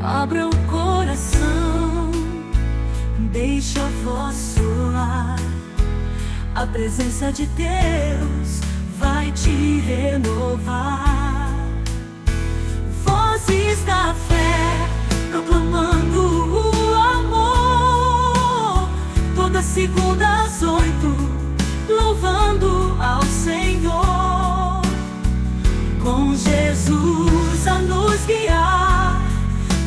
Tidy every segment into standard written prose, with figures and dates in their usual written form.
Abra o coração, deixa a voz soar. A presença de Deus vai te renovar. Vozes da fé, proclamando o amor. Toda segunda às 8, louvando ao Senhor. Com Jesus a nos guiar,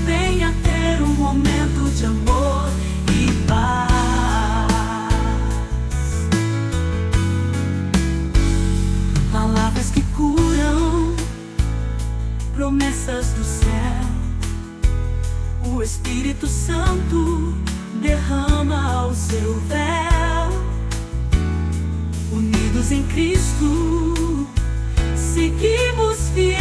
venha ter um momento de amor e paz. Palavras que curam, promessas do céu. O Espírito Santo derrama o seu véu. Unidos em Cristo, seguimos fiéis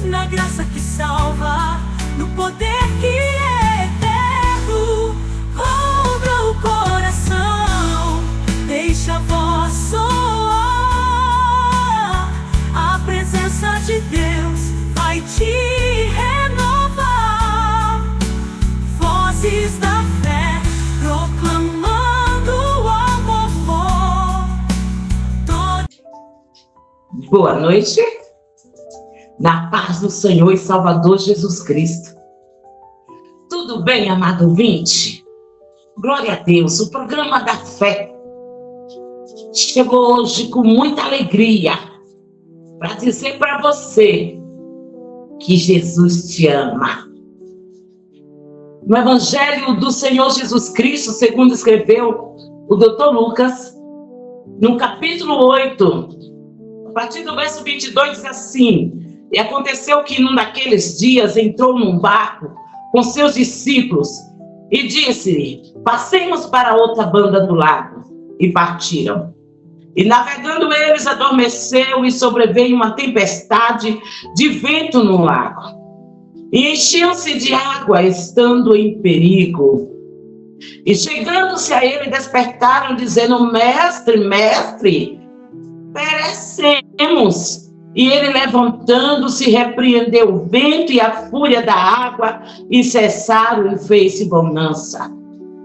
na graça que salva, no poder que é eterno. Abra o coração, deixa a voz soar. A presença de Deus vai te renovar. Vozes da fé, proclamando o amor. Boa noite, na paz do Senhor e Salvador Jesus Cristo. Tudo bem, amado ouvinte? Glória a Deus, o programa da fé chegou hoje com muita alegria para dizer para você que Jesus te ama. No Evangelho do Senhor Jesus Cristo, segundo escreveu o Dr. Lucas, no capítulo 8, a partir do verso 22, diz assim: E aconteceu que num daqueles dias entrou num barco com seus discípulos e disse-lhe: Passemos para outra banda do lago. E partiram. E navegando eles, adormeceu e sobreveio uma tempestade de vento no lago. E enchiam-se de água, estando em perigo. E chegando-se a ele, despertaram, dizendo: Mestre, mestre, perecemos. E ele, levantando-se, repreendeu o vento e a fúria da água, e cessaram e fez-se bonança.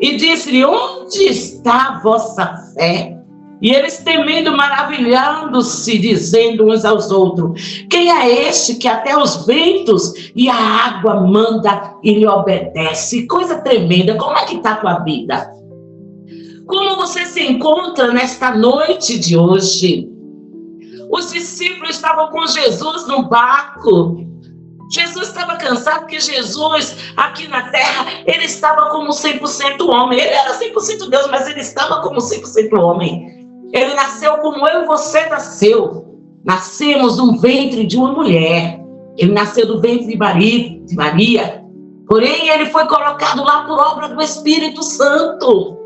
E disse-lhe: Onde está a vossa fé? E eles, temendo, maravilhando-se, dizendo uns aos outros: Quem é este que até os ventos e a água manda e lhe obedece? Coisa tremenda. Como é que está a tua vida? Como você se encontra nesta noite de hoje? Os discípulos estavam com Jesus no barco. Jesus estava cansado, porque Jesus, aqui na terra, ele estava como 100% homem. Ele era 100% Deus, mas ele estava como 100% homem. Ele nasceu como eu e você nasceu. Nascemos no ventre de uma mulher. Ele nasceu do ventre de Maria. Porém, ele foi colocado lá por obra do Espírito Santo.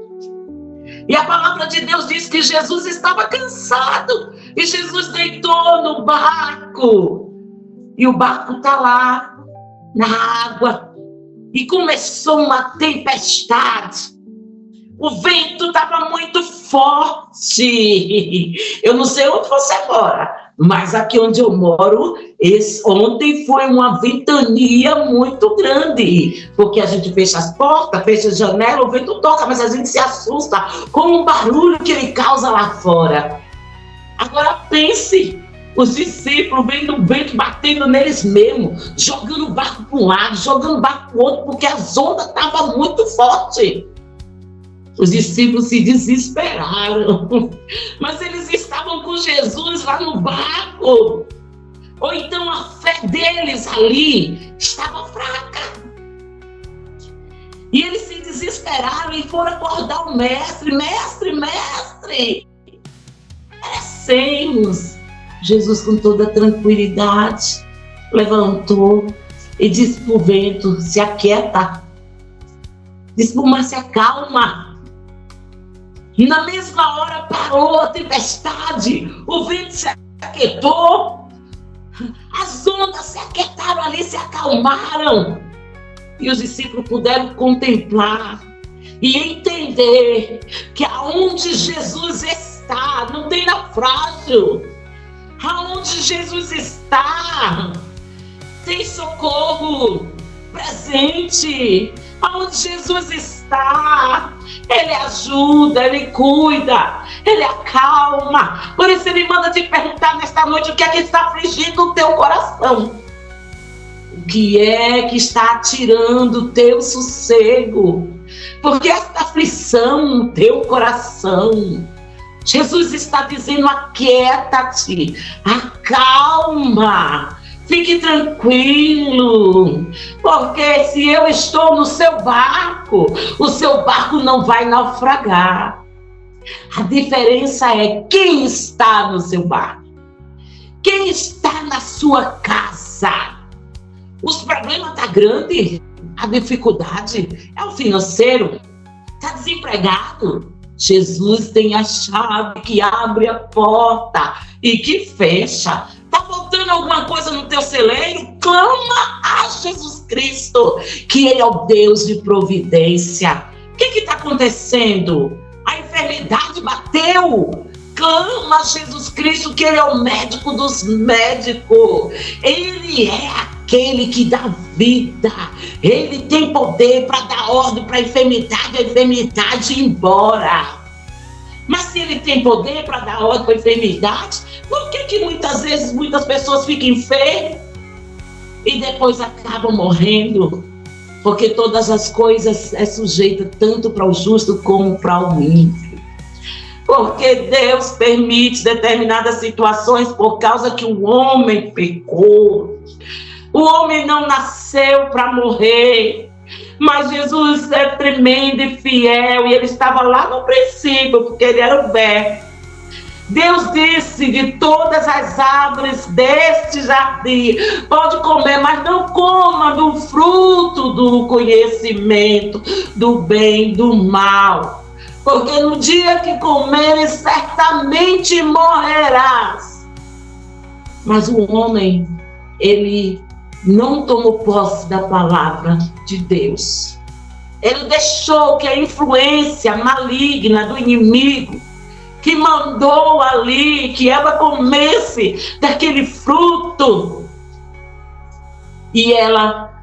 E a palavra de Deus diz que Jesus estava cansado. E Jesus deitou no barco. E o barco está lá, na água. E começou uma tempestade. O vento estava muito forte. Eu não sei onde você mora, mas aqui onde eu moro, ontem foi uma ventania muito grande. Porque a gente fecha as portas, fecha a janela, o vento toca, mas a gente se assusta com o barulho que ele causa lá fora. Agora pense, os discípulos vendo o vento batendo neles mesmos, jogando o barco para um lado, jogando o barco para o outro, porque as ondas estavam muito fortes. Os discípulos se desesperaram, mas eles estavam com Jesus lá no barco. Ou então a fé deles ali estava fraca. E eles se desesperaram e foram acordar o mestre. Mestre, mestre, perecemos. Jesus, com toda tranquilidade, levantou e disse para o vento: se aquieta. Disse para o mar: se acalma. E na mesma hora parou a tempestade, o vento se aquietou, as ondas se aquietaram ali, se acalmaram. E os discípulos puderam contemplar e entender que aonde Jesus está, não tem naufrágio. Aonde Jesus está, tem socorro. perto, presente, aonde Jesus está. Ele ajuda, Ele cuida, Ele acalma. Por isso Ele manda te perguntar nesta noite o que é que está afligindo o teu coração. O que é que está tirando o teu sossego? Porque esta aflição no teu coração, Jesus está dizendo: aquieta-te, acalma, fique tranquilo, porque se eu estou no seu barco, o seu barco não vai naufragar. A diferença é quem está no seu barco, quem está na sua casa. Os problemas estão grandes, a dificuldade é o financeiro, está desempregado. Jesus tem a chave que abre a porta e que fecha. Está faltando alguma coisa no teu celeiro? Clama a Jesus Cristo, que Ele é o Deus de providência. O que está acontecendo? A enfermidade bateu. Clama a Jesus Cristo, que Ele é o médico dos médicos. Ele é aquele que dá vida. Ele tem poder para dar ordem para a enfermidade ir embora. Mas se Ele tem poder para dar ordem para a enfermidade, por que muitas vezes muitas pessoas ficam enfermas e depois acabam morrendo? Porque todas as coisas é sujeita tanto para o justo como para o ímpio. Porque Deus permite determinadas situações por causa que o homem pecou. O homem não nasceu para morrer, mas Jesus é tremendo e fiel, e Ele estava lá no princípio, porque Ele era o Verbo. Deus disse: de todas as árvores deste jardim pode comer, mas não coma do fruto do conhecimento do bem e do mal, porque no dia que comeres certamente morrerás. Mas o homem, ele não tomou posse da palavra de Deus. Ele deixou que a influência maligna do inimigo, que mandou ali que ela comesse daquele fruto, e ela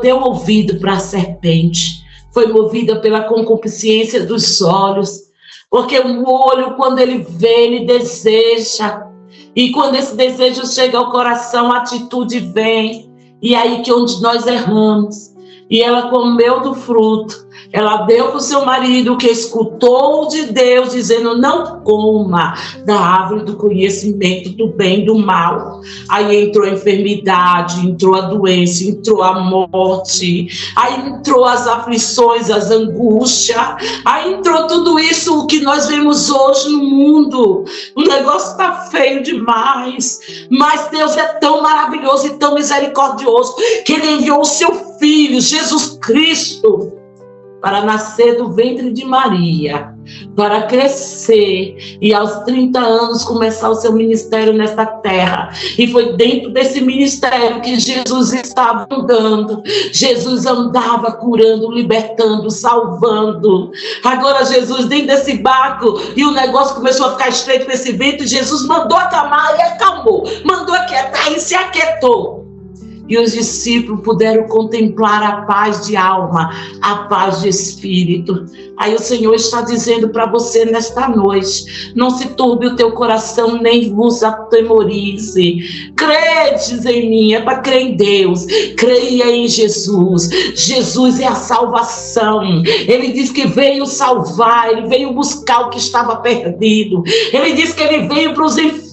deu ouvido para a serpente, foi movida pela concupiscência dos olhos, porque o olho, quando ele vê, ele deseja. E quando esse desejo chega ao coração, a atitude vem. E aí que onde nós erramos. E ela comeu do fruto. Ela deu para o seu marido, que escutou de Deus, dizendo: não coma da árvore do conhecimento do bem e do mal. Aí entrou a enfermidade, entrou a doença, entrou a morte, aí entrou as aflições, as angústias, aí entrou tudo isso o que nós vemos hoje no mundo. O negócio está feio demais, mas Deus é tão maravilhoso e tão misericordioso, que Ele enviou o seu Filho, Jesus Cristo, para nascer do ventre de Maria, para crescer e aos 30 anos começar o seu ministério nesta terra. E foi dentro desse ministério que Jesus estava andando. Jesus andava curando, libertando, salvando. Agora Jesus dentro desse barco, e o negócio começou a ficar estreito nesse vento, e Jesus mandou acalmar e acalmou, mandou aquietar e se aquietou. E os discípulos puderam contemplar a paz de alma, a paz de espírito. Aí o Senhor está dizendo para você nesta noite: não se turbe o teu coração, nem vos atemorize. Credes em mim, é para crer em Deus. Creia em Jesus. Jesus é a salvação. Ele diz que veio salvar, Ele veio buscar o que estava perdido. Ele diz que Ele veio para os enfermos.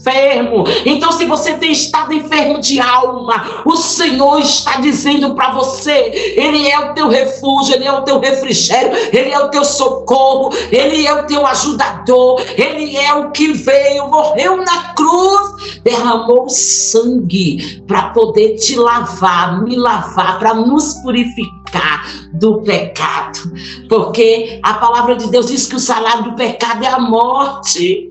Então, se você tem estado enfermo de alma, o Senhor está dizendo para você: Ele é o teu refúgio, Ele é o teu refrigério, Ele é o teu socorro, Ele é o teu ajudador, Ele é o que veio, morreu na cruz, derramou sangue para poder te lavar, me lavar, para nos purificar do pecado, porque a palavra de Deus diz que o salário do pecado é a morte,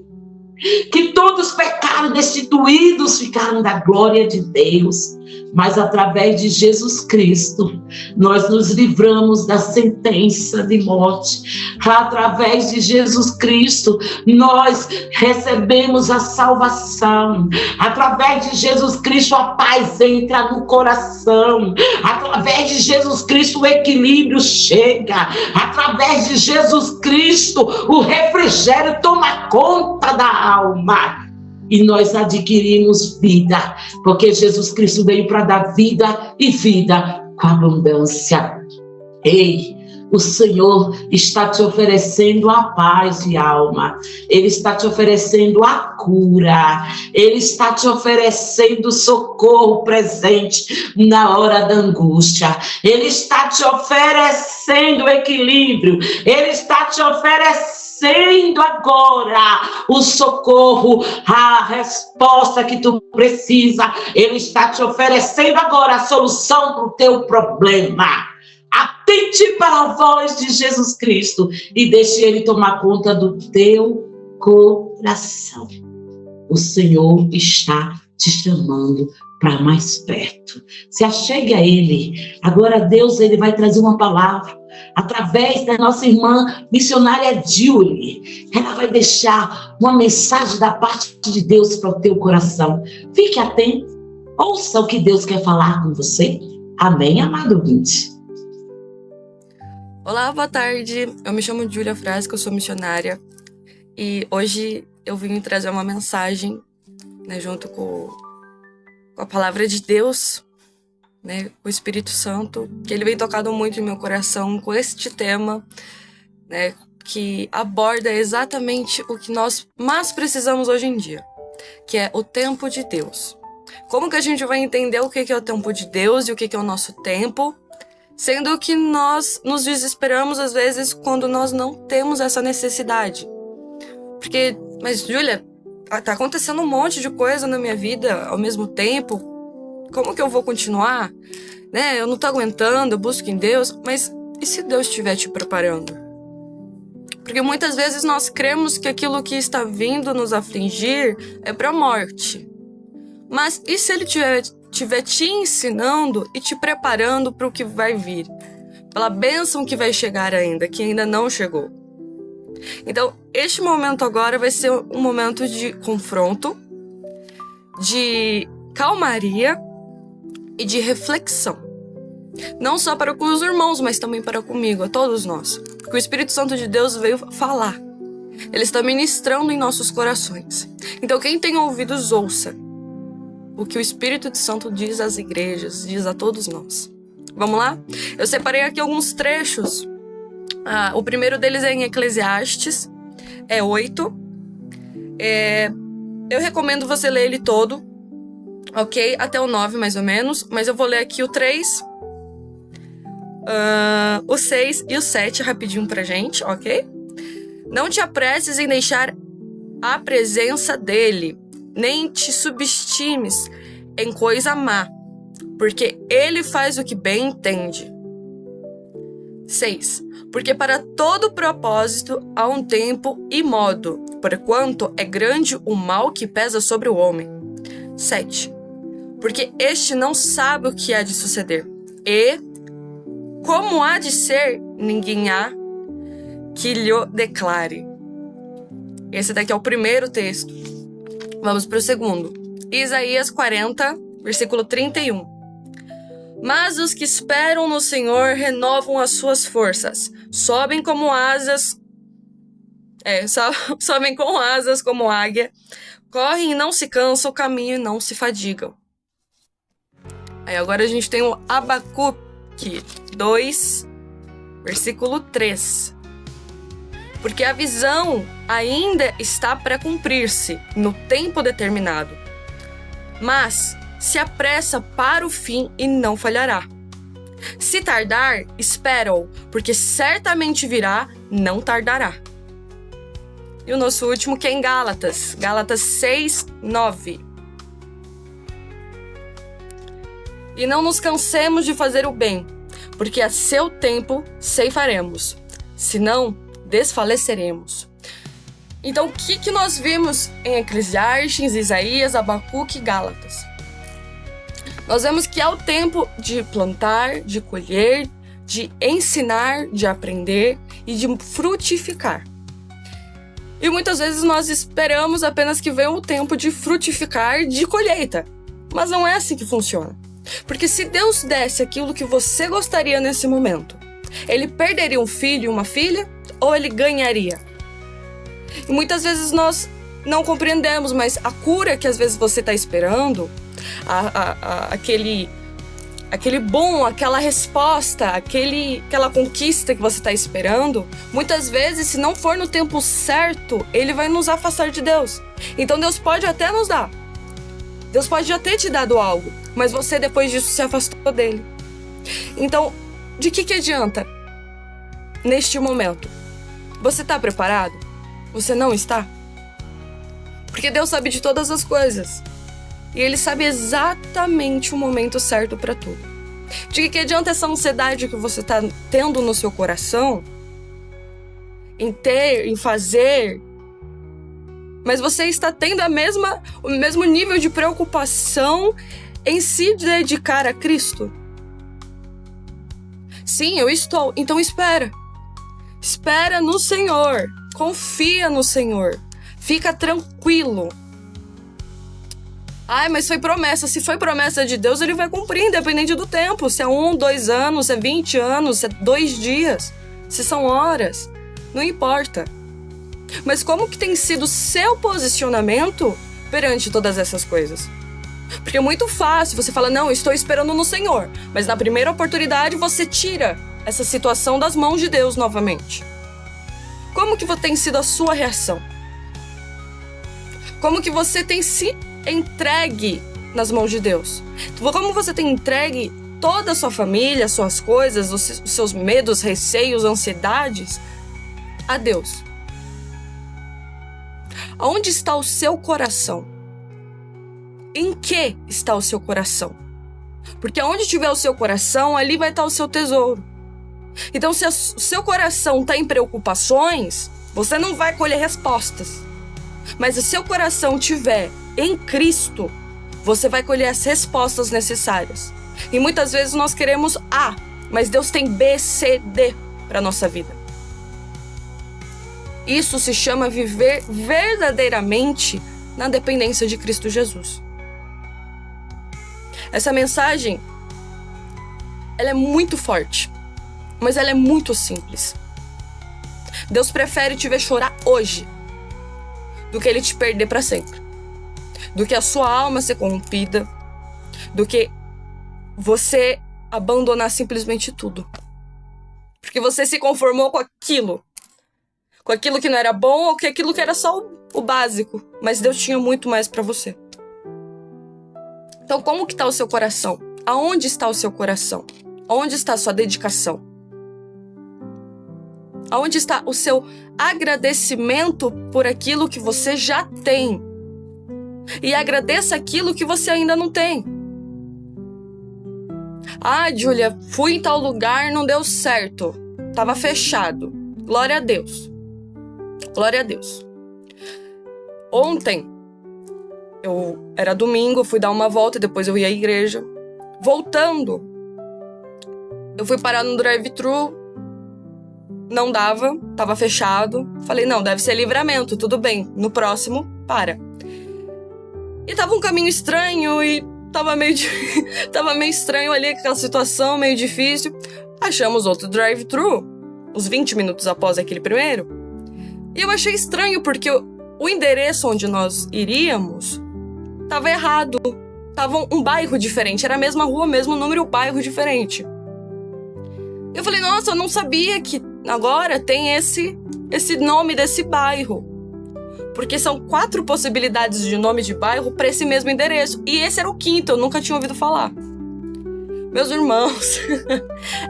que todos pecaram, destituídos ficaram da glória de Deus. mas através de Jesus Cristo, nós nos livramos da sentença de morte. Através de Jesus Cristo, nós recebemos a salvação. Através de Jesus Cristo, a paz entra no coração. Através de Jesus Cristo, o equilíbrio chega. Através de Jesus Cristo, o refrigério toma conta da alma. E nós adquirimos vida, porque Jesus Cristo veio para dar vida e vida com abundância. Ei, o Senhor está te oferecendo a paz de alma, Ele está te oferecendo a cura, Ele está te oferecendo socorro presente na hora da angústia, Ele está te oferecendo equilíbrio, Ele está te oferecendo agora o socorro, a resposta que tu precisa. Ele está te oferecendo agora a solução para o teu problema. Atente para a voz de Jesus Cristo e deixe Ele tomar conta do teu coração. O Senhor está te chamando para mais perto. Se achegue a Ele. Agora Deus, Ele vai trazer uma palavra através da nossa irmã missionária Julie. Ela vai deixar uma mensagem da parte de Deus para o teu coração. Fique atento. Ouça o que Deus quer falar com você. Amém, amado ouvinte? Olá, boa tarde. Eu me chamo Júlia Frasco, eu sou missionária. E hoje eu vim trazer uma mensagem, né, junto com a palavra de Deus, né, o Espírito Santo, que ele vem tocado muito em meu coração com este tema, né, que aborda exatamente o que nós mais precisamos hoje em dia, que é o tempo de Deus. Como que a gente vai entender o que é o tempo de Deus e o que é o nosso tempo, sendo que nós nos desesperamos às vezes quando nós não temos essa necessidade. Porque, mas Júlia, tá acontecendo um monte de coisa na minha vida ao mesmo tempo, como que eu vou continuar? Né? Eu não tô aguentando, eu busco em Deus, mas e se Deus estiver te preparando? Porque muitas vezes nós cremos que aquilo que está vindo nos afligir é para a morte. Mas e se Ele estiver te ensinando e te preparando para o que vai vir? Pela bênção que vai chegar ainda, que ainda não chegou. Então, este momento agora vai ser um momento de confronto, de calmaria e de reflexão. Não só para com os irmãos, mas também para comigo, a todos nós. Porque o Espírito Santo de Deus veio falar. Ele está ministrando em nossos corações. Então, quem tem ouvidos, ouça o que o Espírito Santo diz às igrejas, diz a todos nós. Vamos lá? Eu separei aqui alguns trechos. O primeiro deles é em Eclesiastes, 8. Eu recomendo você ler ele todo, ok? Até o 9, mais ou menos. Mas eu vou ler aqui o 3, o 6 e o 7 rapidinho pra gente, ok? Não te apresses em deixar a presença dele, nem te subestimes em coisa má, porque ele faz o que bem entende. 6. Porque para todo propósito há um tempo e modo, porquanto é grande o mal que pesa sobre o homem. 7. Porque este não sabe o que há de suceder, e, como há de ser, ninguém há que lhe declare. Esse daqui é o primeiro texto. Vamos para o segundo. Isaías 40, versículo 31. Mas os que esperam no Senhor renovam as suas forças. Sobem como asas. Sobem com asas como águia. Correm e não se cansam, caminham e não se fadigam. Aí agora a gente tem o Abacuque 2, versículo 3. Porque a visão ainda está para cumprir-se no tempo determinado. Mas se apressa para o fim e não falhará. Se tardar, espera-o, porque certamente virá, não tardará. E o nosso último que é em Gálatas 6, 9. E não nos cansemos de fazer o bem, porque a seu tempo ceifaremos, senão desfaleceremos. Então, o que nós vimos em Eclesiastes, Isaías, Abacuque e Gálatas? Nós vemos que é o tempo de plantar, de colher, de ensinar, de aprender e de frutificar. E muitas vezes nós esperamos apenas que venha o tempo de frutificar, de colheita. Mas não é assim que funciona. Porque se Deus desse aquilo que você gostaria nesse momento, Ele perderia um filho e uma filha ou Ele ganharia? E muitas vezes nós não compreendemos, mas a cura que às vezes você está esperando, aquele bom, aquela resposta, aquela conquista que você está esperando, muitas vezes, se não for no tempo certo, ele vai nos afastar de Deus. Então Deus pode até nos dar. Deus pode já ter te dado algo, mas você depois disso se afastou dele. Então, de que adianta neste momento? Você está preparado? Você não está? Porque Deus sabe de todas as coisas. E Ele sabe exatamente o momento certo para tudo. De que adianta essa ansiedade que você está tendo no seu coração, em ter, em fazer, mas você está tendo o mesmo nível de preocupação em se dedicar a Cristo? Sim, eu estou. Então espera. Espera no Senhor. Confia no Senhor. Fica tranquilo. Ai, mas foi promessa. Se foi promessa de Deus, Ele vai cumprir, independente do tempo. Se é 1, 2 anos, se é 20 anos, se é 2 dias, se são horas. Não importa. Mas como que tem sido o seu posicionamento perante todas essas coisas? Porque é muito fácil. Você fala, não, estou esperando no Senhor. Mas na primeira oportunidade, você tira essa situação das mãos de Deus novamente. Como que tem sido a sua reação? Como que você tem se entregue nas mãos de Deus? Como você tem entregue toda a sua família, suas coisas, os seus medos, receios, ansiedades a Deus? Aonde está o seu coração? Em que está o seu coração? Porque onde estiver o seu coração, ali vai estar o seu tesouro. Então, se o seu coração está em preocupações, você não vai colher respostas. Mas se o seu coração estiver em Cristo, você vai colher as respostas necessárias. E muitas vezes nós queremos A, mas Deus tem B, C, D para a nossa vida. Isso se chama viver verdadeiramente na dependência de Cristo Jesus. Essa mensagem, ela é muito forte, mas ela é muito simples. Deus prefere te ver chorar hoje do que Ele te perder para sempre. Do que a sua alma ser corrompida, do que você abandonar simplesmente tudo. Porque você se conformou com aquilo que não era bom ou com aquilo que era só o básico. Mas Deus tinha muito mais para você. Então, como que está o seu coração? Aonde está o seu coração? Aonde está a sua dedicação? Aonde está o seu agradecimento por aquilo que você já tem? E agradeça aquilo que você ainda não tem. Ah, Júlia, fui em tal lugar, não deu certo. Tava fechado. Glória a Deus. Glória a Deus. Ontem, era domingo, fui dar uma volta, depois eu ia à igreja. Voltando, eu fui parar no drive-thru, não dava, tava fechado. Falei, não, deve ser Livramento, tudo bem, no próximo, para. E tava um caminho estranho e tava meio estranho ali, aquela situação meio difícil. Achamos outro drive-thru, uns 20 minutos após aquele primeiro. E eu achei estranho porque o endereço onde nós iríamos tava errado. Tava um bairro diferente, era a mesma rua, mesmo número, bairro diferente. Eu falei, nossa, eu não sabia que agora tem esse nome desse bairro. Porque são 4 possibilidades de nome de bairro para esse mesmo endereço. E esse era o 5º, eu nunca tinha ouvido falar. Meus irmãos,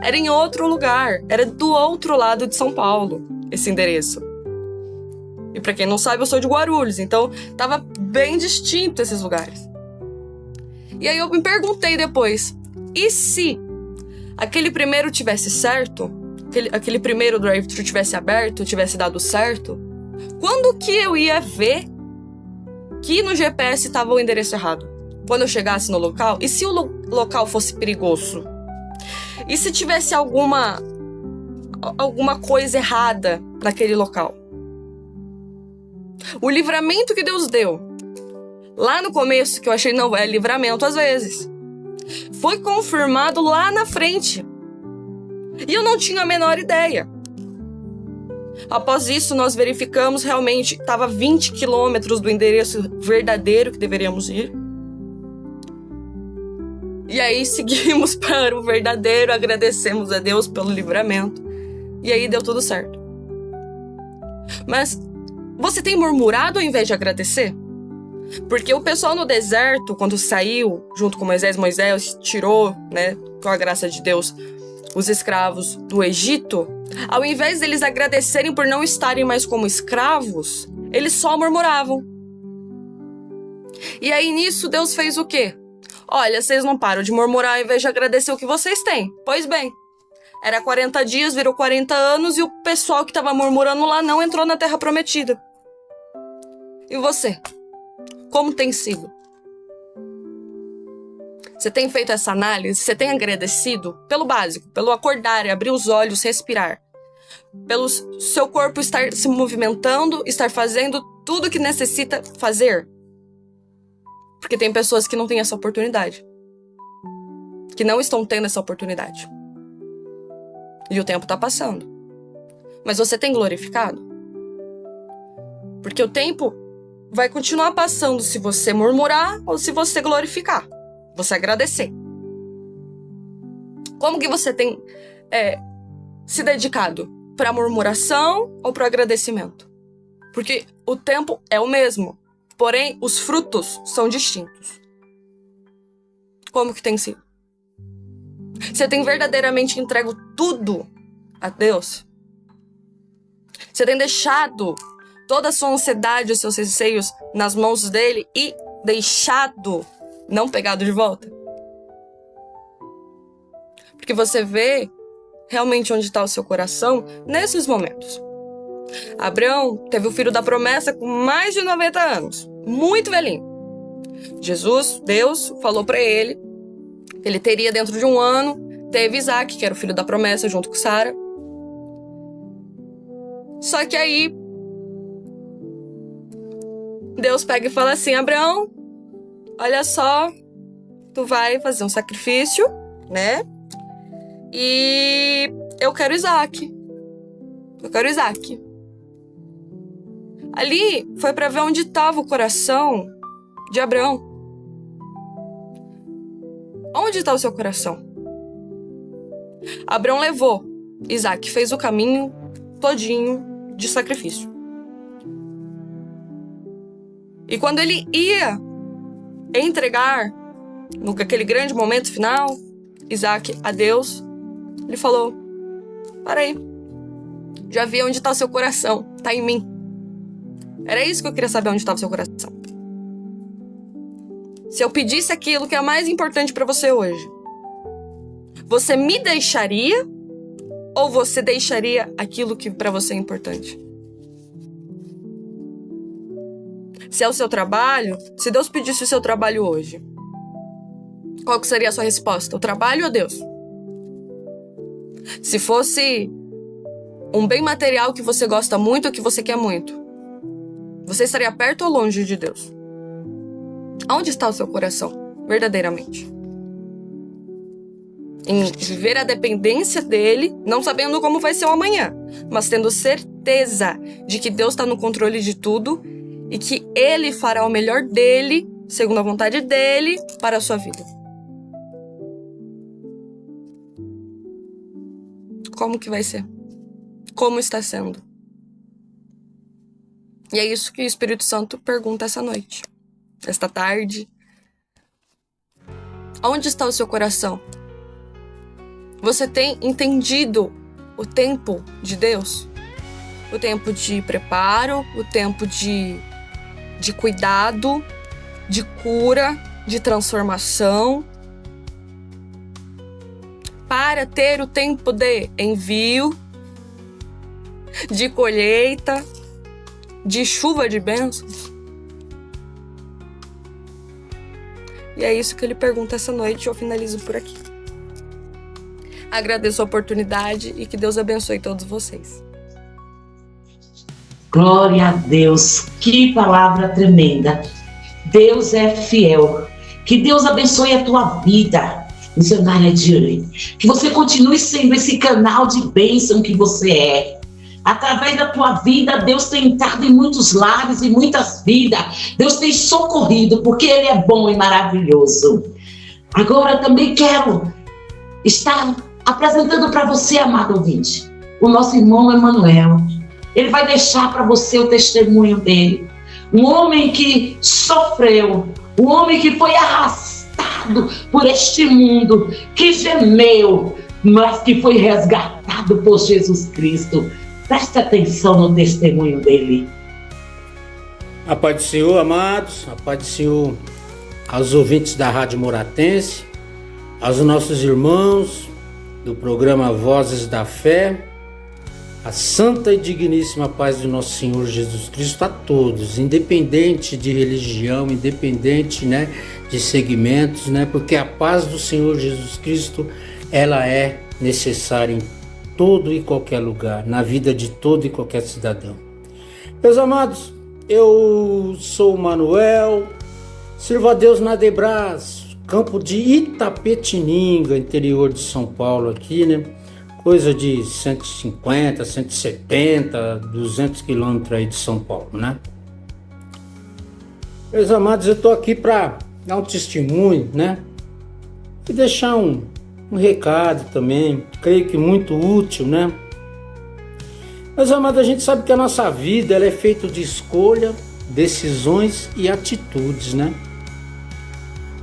era em outro lugar. Era do outro lado de São Paulo, esse endereço. E para quem não sabe, eu sou de Guarulhos. Então, tava bem distinto esses lugares. E aí eu me perguntei depois, e se aquele primeiro tivesse certo? Aquele primeiro drive-thru tivesse aberto, tivesse dado certo? Quando que eu ia ver que no GPS estava o endereço errado? Quando eu chegasse no local? E se local fosse perigoso? E se tivesse alguma coisa errada naquele local? O livramento que Deus deu lá no começo, que eu achei, não, é livramento às vezes, foi confirmado lá na frente. E eu não tinha a menor ideia. Após isso, nós verificamos realmente que estava 20 quilômetros do endereço verdadeiro que deveríamos ir. E aí seguimos para o verdadeiro, agradecemos a Deus pelo livramento. E aí deu tudo certo. Mas você tem murmurado ao invés de agradecer? Porque o pessoal no deserto, quando saiu junto com Moisés tirou, né, com a graça de Deus, os escravos do Egito, ao invés deles agradecerem por não estarem mais como escravos, eles só murmuravam. E aí nisso Deus fez o quê? Olha, vocês não param de murmurar ao invés de agradecer o que vocês têm. Pois bem, era 40 dias, virou 40 anos e o pessoal que estava murmurando lá não entrou na Terra Prometida. E você? Como tem sido? Você tem feito essa análise? Você tem agradecido pelo básico, pelo acordar, abrir os olhos, respirar, pelo seu corpo estar se movimentando, estar fazendo tudo o que necessita fazer? Porque tem pessoas que não têm essa oportunidade, que não estão tendo essa oportunidade. E o tempo está passando. Mas você tem glorificado? Porque o tempo vai continuar passando se você murmurar ou se você glorificar, você agradecer. Como que você tem se dedicado? Para a murmuração ou para o agradecimento? Porque o tempo é o mesmo, porém os frutos são distintos. Como que tem sido? Você tem verdadeiramente entregue tudo a Deus? Você tem deixado toda a sua ansiedade, os seus receios nas mãos dele e deixado, não pegado de volta? Porque você vê realmente onde está o seu coração nesses momentos. Abraão teve o filho da promessa com mais de 90 anos, muito velhinho. Jesus, Deus, falou para ele que ele teria dentro de um ano, teve Isaac, que era o filho da promessa, junto com Sara. Só que aí Deus pega e fala assim: Abraão, olha só, tu vai fazer um sacrifício, né? E eu quero Isaac. Eu quero Isaac. Ali foi para ver onde estava o coração de Abraão. Onde está o seu coração? Abraão levou Isaac, fez o caminho todinho de sacrifício. E quando ele ia entregar, naquele grande momento final, Isaac a Deus, ele falou: para aí, já vi onde está o seu coração, está em mim. Era isso que eu queria saber, onde estava o seu coração. Se eu pedisse aquilo que é mais importante para você hoje, você me deixaria ou você deixaria aquilo que para você é importante? Se é o seu trabalho, se Deus pedisse o seu trabalho hoje, qual que seria a sua resposta? O trabalho ou Deus? Se fosse um bem material que você gosta muito ou que você quer muito, você estaria perto ou longe de Deus? Onde está o seu coração, verdadeiramente? Em viver a dependência dele, não sabendo como vai ser o amanhã, mas tendo certeza de que Deus está no controle de tudo e que ele fará o melhor dele, segundo a vontade dele, para a sua vida. Como que vai ser? Como está sendo? E é isso que o Espírito Santo pergunta essa noite, esta tarde. Onde está o seu coração? Você tem entendido o tempo de Deus? O tempo de preparo, o tempo de cuidado, de cura, de transformação, para ter o tempo de envio, de colheita, de chuva de bênçãos. E é isso que ele pergunta essa noite e eu finalizo por aqui. Agradeço a oportunidade e que Deus abençoe todos vocês. Glória a Deus, que palavra tremenda. Deus é fiel. Que Deus abençoe a tua vida, missionária Julie. Que você continue sendo esse canal de bênção que você é. Através da tua vida, Deus tem entrado em muitos lares e muitas vidas. Deus tem socorrido, porque Ele é bom e maravilhoso. Agora também quero estar apresentando para você, amado ouvinte, o nosso irmão Emanuel. Ele vai deixar para você o testemunho dele. Um homem que sofreu, um homem que foi arrastado por este mundo, que gemeu, mas que foi resgatado por Jesus Cristo. Preste atenção no testemunho dele. A paz do Senhor, amados, a paz do Senhor aos ouvintes da Rádio Moratense, aos nossos irmãos do programa Vozes da Fé, a santa e digníssima paz do nosso Senhor Jesus Cristo a todos, independente de religião, independente, de segmentos, porque a paz do Senhor Jesus Cristo, ela é necessária em todo e qualquer lugar, na vida de todo e qualquer cidadão. Meus amados, eu sou o Manuel, sirvo a Deus na Debras, campo de Itapetininga, interior de São Paulo aqui, coisa de 150, 170, 200 quilômetros aí de São Paulo, Meus amados, eu estou aqui para dar um testemunho, e deixar um recado também, creio que muito útil, Meus amados, a gente sabe que a nossa vida ela é feita de escolha, decisões e atitudes,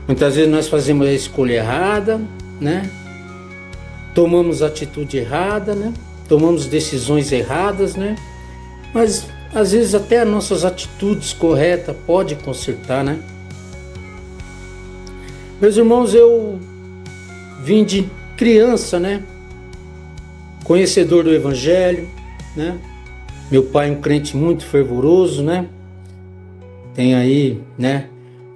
Muitas vezes nós fazemos a escolha errada, Tomamos atitude errada, Tomamos decisões erradas, Mas às vezes até as nossas atitudes corretas pode consertar, Meus irmãos, eu vim de criança, Conhecedor do Evangelho, Meu pai é um crente muito fervoroso, Tem aí,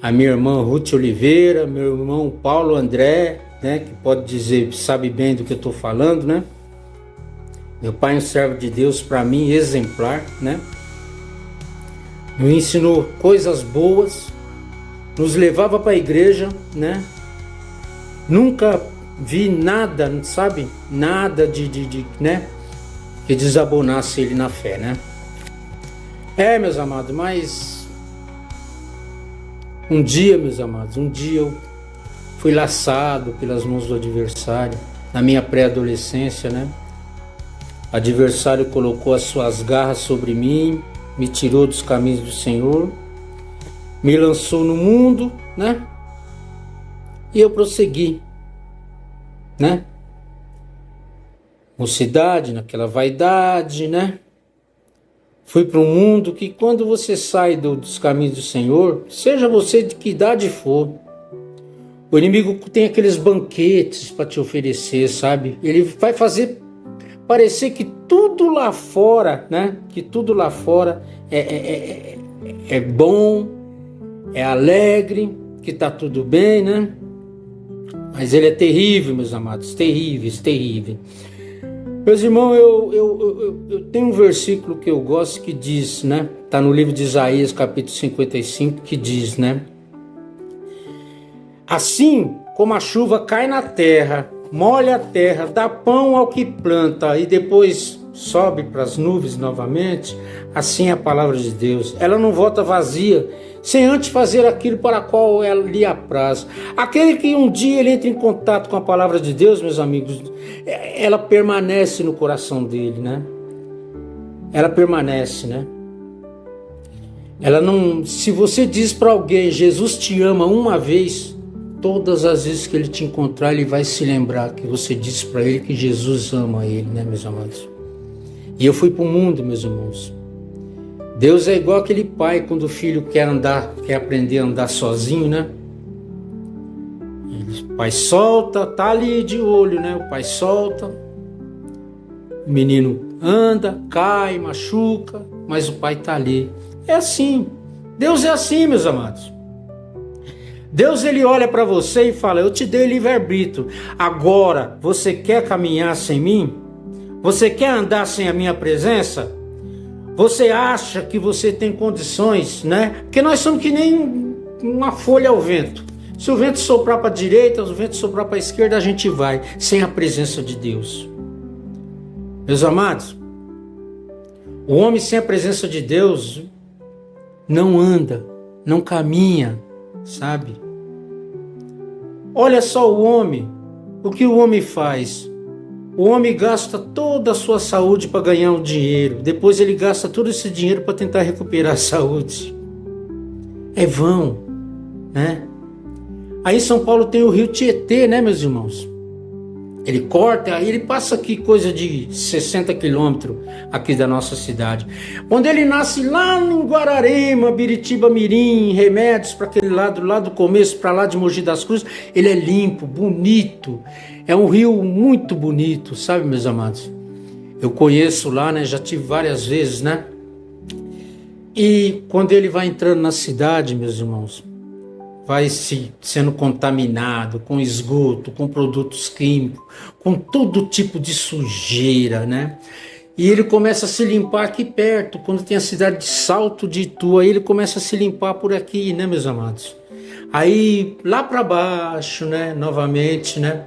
a minha irmã Ruth Oliveira, meu irmão Paulo André, que pode dizer, sabe bem do que eu estou falando, Meu pai é um servo de Deus para mim, exemplar, Me ensinou coisas boas, nos levava para a igreja, Nunca vi nada, nada de que desabonasse ele na fé, meus amados, mas um dia, meus amados, eu fui laçado pelas mãos do adversário, na minha pré-adolescência, O adversário colocou as suas garras sobre mim, me tirou dos caminhos do Senhor, me lançou no mundo, E eu prossegui, Mocidade, naquela vaidade, Fui para um mundo que quando você sai dos caminhos do Senhor, seja você de que idade for, o inimigo tem aqueles banquetes para te oferecer, Ele vai fazer parecer que tudo lá fora, Que tudo lá fora é bom, é alegre, que está tudo bem, Mas ele é terrível, meus amados, terrível. Meus irmãos, eu tenho um versículo que eu gosto que diz, Está no livro de Isaías, capítulo 55, que diz, Assim como a chuva cai na terra, molha a terra, dá pão ao que planta e depois sobe para as nuvens novamente, assim é a palavra de Deus. Ela não volta vazia, sem antes fazer aquilo para qual ela lhe apraz. Aquele que um dia ele entra em contato com a palavra de Deus, meus amigos, ela permanece no coração dele, Ela permanece, Ela não. Se você diz para alguém, Jesus te ama uma vez, todas as vezes que ele te encontrar, ele vai se lembrar que você disse para ele que Jesus ama ele, meus amados? E eu fui para o mundo, meus irmãos. Deus é igual aquele pai quando o filho quer aprender a andar sozinho, O pai solta, tá ali de olho, O pai solta, o menino anda, cai, machuca, mas o pai tá ali. É assim. Deus é assim, meus amados. Deus, ele olha para você e fala: eu te dei livre-arbítrio. Agora, você quer caminhar sem mim? Você quer andar sem a minha presença? Você acha que você tem condições, né? Porque nós somos que nem uma folha ao vento. Se o vento soprar para a direita, se o vento soprar para a esquerda, a gente vai, sem a presença de Deus. Meus amados, o homem sem a presença de Deus não anda, não caminha, sabe? Olha só o homem, o que o homem faz? O homem gasta toda a sua saúde para ganhar um dinheiro, depois ele gasta todo esse dinheiro para tentar recuperar a saúde. É vão, né? Aí em São Paulo tem o rio Tietê, né, meus irmãos? Ele corta, aí ele passa aqui coisa de 60 quilômetros aqui da nossa cidade. Quando ele nasce lá em Guararema, Biritiba Mirim, Remédios, para aquele lado, lá do começo, para lá de Mogi das Cruzes, ele é limpo, bonito. É um rio muito bonito, sabe, meus amados? Eu conheço lá, né? Já tive várias vezes, né? E quando ele vai entrando na cidade, meus irmãos, vai sendo contaminado com esgoto, com produtos químicos, com todo tipo de sujeira, né? E ele começa a se limpar aqui perto, quando tem a cidade de Salto de Itu, aí ele começa a se limpar por aqui, né, meus amados? Aí, lá para baixo, né, novamente, né?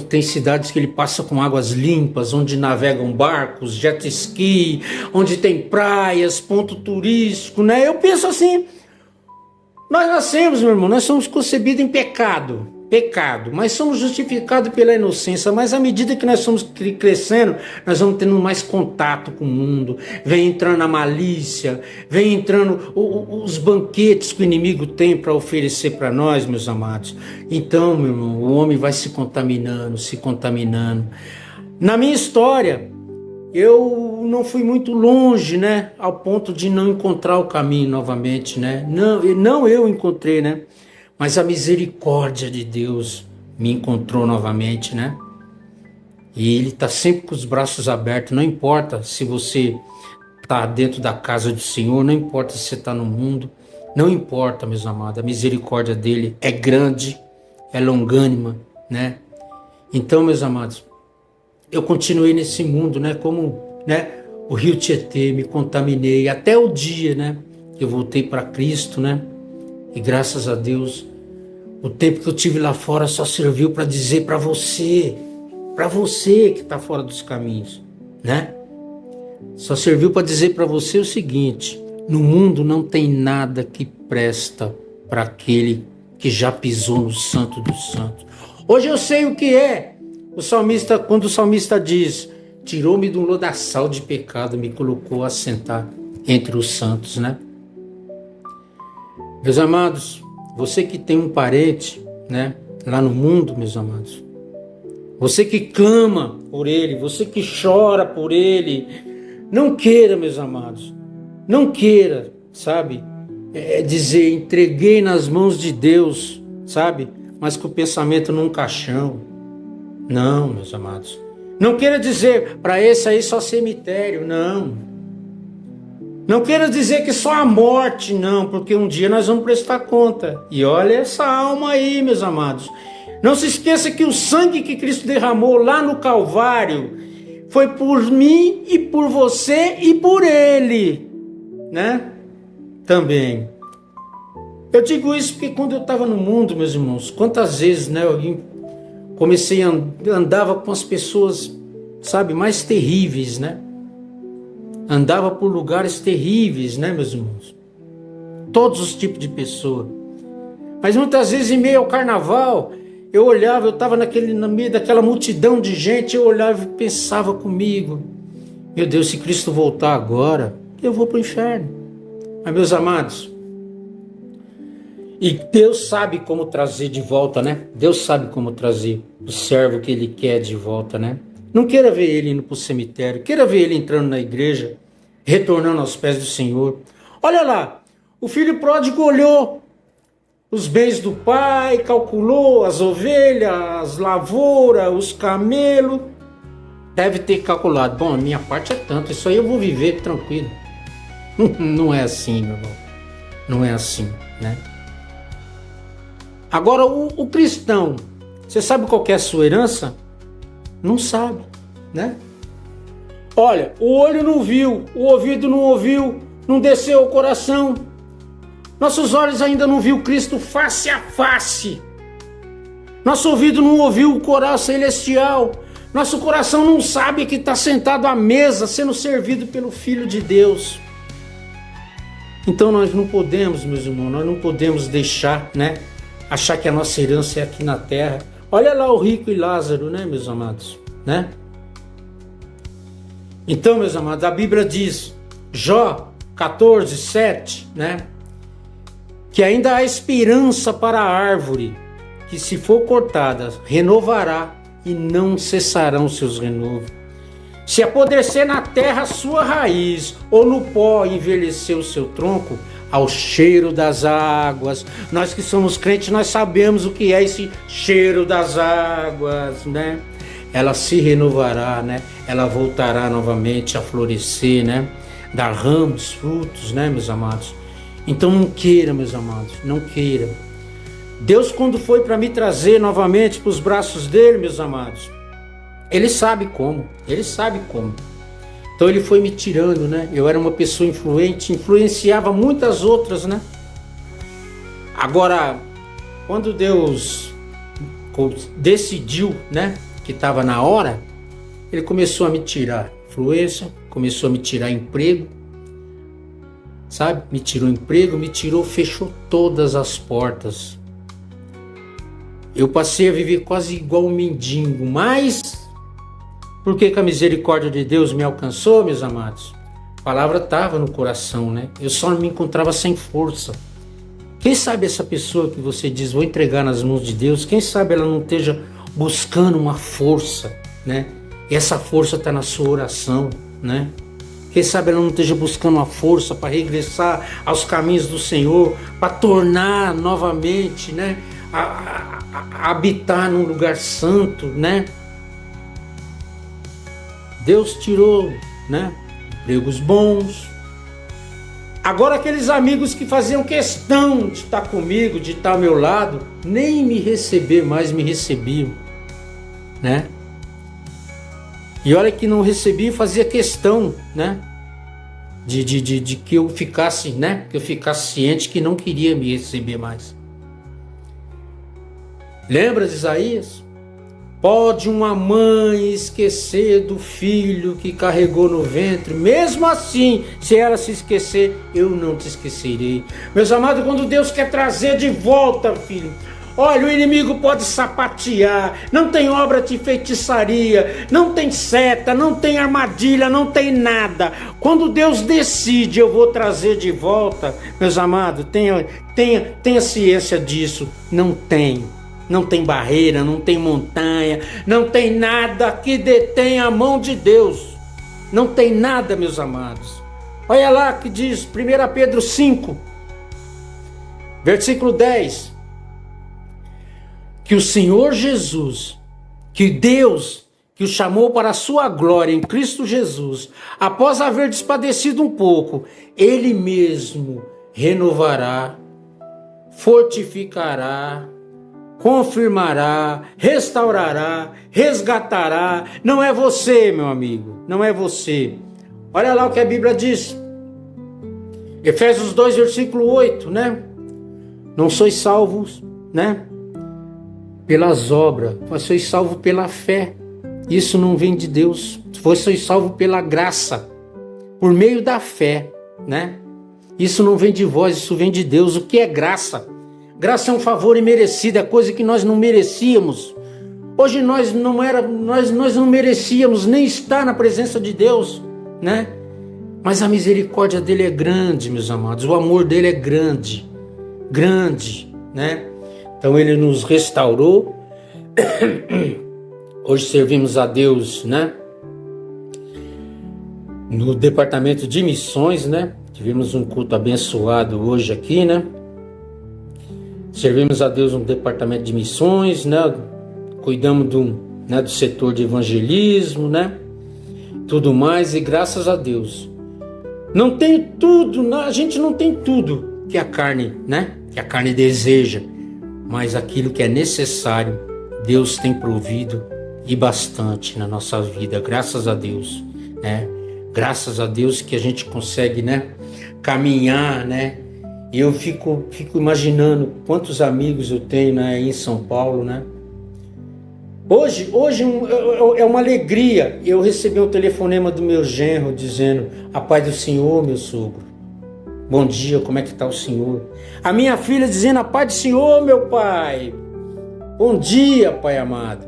Tem cidades que ele passa com águas limpas, onde navegam barcos, jet ski, onde tem praias, ponto turístico, né? Eu penso assim, nós nascemos, meu irmão, nós somos concebidos em pecado, mas somos justificados pela inocência, mas à medida que nós somos crescendo, nós vamos tendo mais contato com o mundo, vem entrando a malícia, vem entrando os banquetes que o inimigo tem para oferecer para nós, meus amados. Então, meu irmão, o homem vai se contaminando. Na minha história, eu não fui muito longe, né, ao ponto de não encontrar o caminho novamente, né? Não eu encontrei, né? Mas a misericórdia de Deus me encontrou novamente, né? E Ele está sempre com os braços abertos. Não importa se você está dentro da casa do Senhor, não importa se você está no mundo, não importa, meus amados. A misericórdia dele é grande, é longânima, né? Então, meus amados, eu continuei nesse mundo, né? Como, né? O rio Tietê, me contaminei até o dia, né? Que eu voltei para Cristo, né? E graças a Deus, o tempo que eu tive lá fora só serviu para dizer para você que está fora dos caminhos, né? Só serviu para dizer para você o seguinte: no mundo não tem nada que presta para aquele que já pisou no Santo dos Santos. Hoje eu sei o que é. Quando o salmista diz: tirou-me de um lodaçal de pecado, me colocou a sentar entre os santos, né? Meus amados, você que tem um parente, né, lá no mundo, meus amados, você que clama por ele, você que chora por ele, não queira, meus amados, não queira, sabe, dizer, entreguei nas mãos de Deus, sabe, mas com o pensamento num caixão. Não, meus amados, não queira dizer, para esse aí só cemitério, não. Não quero dizer que só a morte, não, porque um dia nós vamos prestar conta. E olha essa alma aí, meus amados. Não se esqueça que o sangue que Cristo derramou lá no Calvário foi por mim e por você e por Ele, né? Também. Eu digo isso porque quando eu estava no mundo, meus irmãos, quantas vezes, né, eu comecei andava com as pessoas, sabe, mais terríveis, né? Andava por lugares terríveis, né, meus irmãos? Todos os tipos de pessoa. Mas muitas vezes, em meio ao carnaval, eu olhava, eu estava no meio daquela multidão de gente, eu olhava e pensava comigo: meu Deus, se Cristo voltar agora, eu vou para o inferno. Mas, meus amados, e Deus sabe como trazer de volta, né? Deus sabe como trazer o servo que Ele quer de volta, né? Não queira ver ele indo para o cemitério, queira ver ele entrando na igreja, retornando aos pés do Senhor. Olha lá, o filho pródigo olhou os bens do pai, calculou as ovelhas, as lavouras, os camelos. Deve ter calculado: bom, a minha parte é tanto, isso aí eu vou viver tranquilo. Não é assim, meu irmão. Não é assim, né? Agora, o cristão, você sabe qual que é a sua herança? Não sabe, né? Olha, o olho não viu, o ouvido não ouviu, não desceu ao coração. Nossos olhos ainda não viu Cristo face a face. Nosso ouvido não ouviu o coral celestial. Nosso coração não sabe que está sentado à mesa, sendo servido pelo Filho de Deus. Então nós não podemos, meus irmãos, nós não podemos deixar, né, achar que a nossa herança é aqui na terra. Olha lá o rico e Lázaro, né, meus amados, né? Então, meus amados, a Bíblia diz, Jó 14, 7, né, que ainda há esperança para a árvore, que se for cortada, renovará e não cessarão seus renovos. Se apodrecer na terra a sua raiz, ou no pó envelhecer o seu tronco, ao cheiro das águas. Nós que somos crentes, nós sabemos o que é esse cheiro das águas, né? Ela se renovará, né? Ela voltará novamente a florescer, né? Dar ramos, frutos, né, meus amados? Então não queira, meus amados, não queira. Deus, quando foi para me trazer novamente para os braços dele, meus amados, Ele sabe como. Então Ele foi me tirando, né? Eu era uma pessoa influente, influenciava muitas outras, né? Agora, quando Deus decidiu, né, que estava na hora, Ele começou a me tirar influência, começou a me tirar emprego, sabe? Me tirou emprego, fechou todas as portas. Eu passei a viver quase igual um mendigo, mas por que a misericórdia de Deus me alcançou, meus amados? A palavra estava no coração, né? Eu só me encontrava sem força. Quem sabe essa pessoa que você diz, vou entregar nas mãos de Deus, quem sabe ela não esteja buscando uma força, né? E essa força está na sua oração, né? Quem sabe ela não esteja buscando uma força para regressar aos caminhos do Senhor, para tornar novamente, né? A habitar num lugar santo, né? Deus tirou, né, empregos bons. Agora aqueles amigos que faziam questão de estar comigo, de estar ao meu lado, nem me receber mais me recebiam, né? E olha que não recebi, fazia questão, né, de que eu ficasse, né, que eu ficasse ciente que não queria me receber mais. Lembra de Isaías? Pode uma mãe esquecer do filho que carregou no ventre? Mesmo assim, se ela se esquecer, eu não te esquecerei. Meus amados, quando Deus quer trazer de volta, filho, olha, o inimigo pode sapatear, não tem obra de feitiçaria, não tem seta, não tem armadilha, não tem nada. Quando Deus decide, eu vou trazer de volta, meus amados, tenha ciência disso, não tem. Não tem barreira, não tem montanha, não tem nada que detém a mão de Deus. Não tem nada, meus amados. Olha lá que diz 1 Pedro 5, versículo 10. Que o Senhor Jesus, que Deus, que o chamou para a sua glória em Cristo Jesus, após haver despadecido um pouco, Ele mesmo renovará, fortificará, confirmará, restaurará, resgatará. Não é você, meu amigo, não é você. Olha lá o que a Bíblia diz. Efésios 2, versículo 8, né? Não sois salvos, né, pelas obras, mas sois salvos pela fé. Isso não vem de Deus. Sois salvos pela graça, por meio da fé, né? Isso não vem de vós, isso vem de Deus. O que é graça? Graça é um favor imerecido, é coisa que nós não merecíamos. Hoje nós não merecíamos nem estar na presença de Deus, né? Mas a misericórdia dele é grande, meus amados. O amor dele é grande, né? Então ele nos restaurou. Hoje servimos a Deus, né, no departamento de missões, né? Tivemos um culto abençoado hoje aqui, né? Servimos a Deus no departamento de missões, né? Cuidamos do setor de evangelismo, né? Tudo mais, e graças a Deus. Não tem tudo, a gente não tem tudo que a carne, né? Que a carne deseja. mas aquilo que é necessário, Deus tem provido e bastante na nossa vida, graças a Deus, né? Graças a Deus que a gente consegue, né, caminhar, né? E eu fico imaginando quantos amigos eu tenho, né, em São Paulo, né? Hoje é uma alegria. Eu recebi um telefonema do meu genro dizendo: a paz do Senhor, meu sogro. Bom dia, como é que está o senhor? A minha filha dizendo: a paz do Senhor, meu pai. Bom dia, pai amado.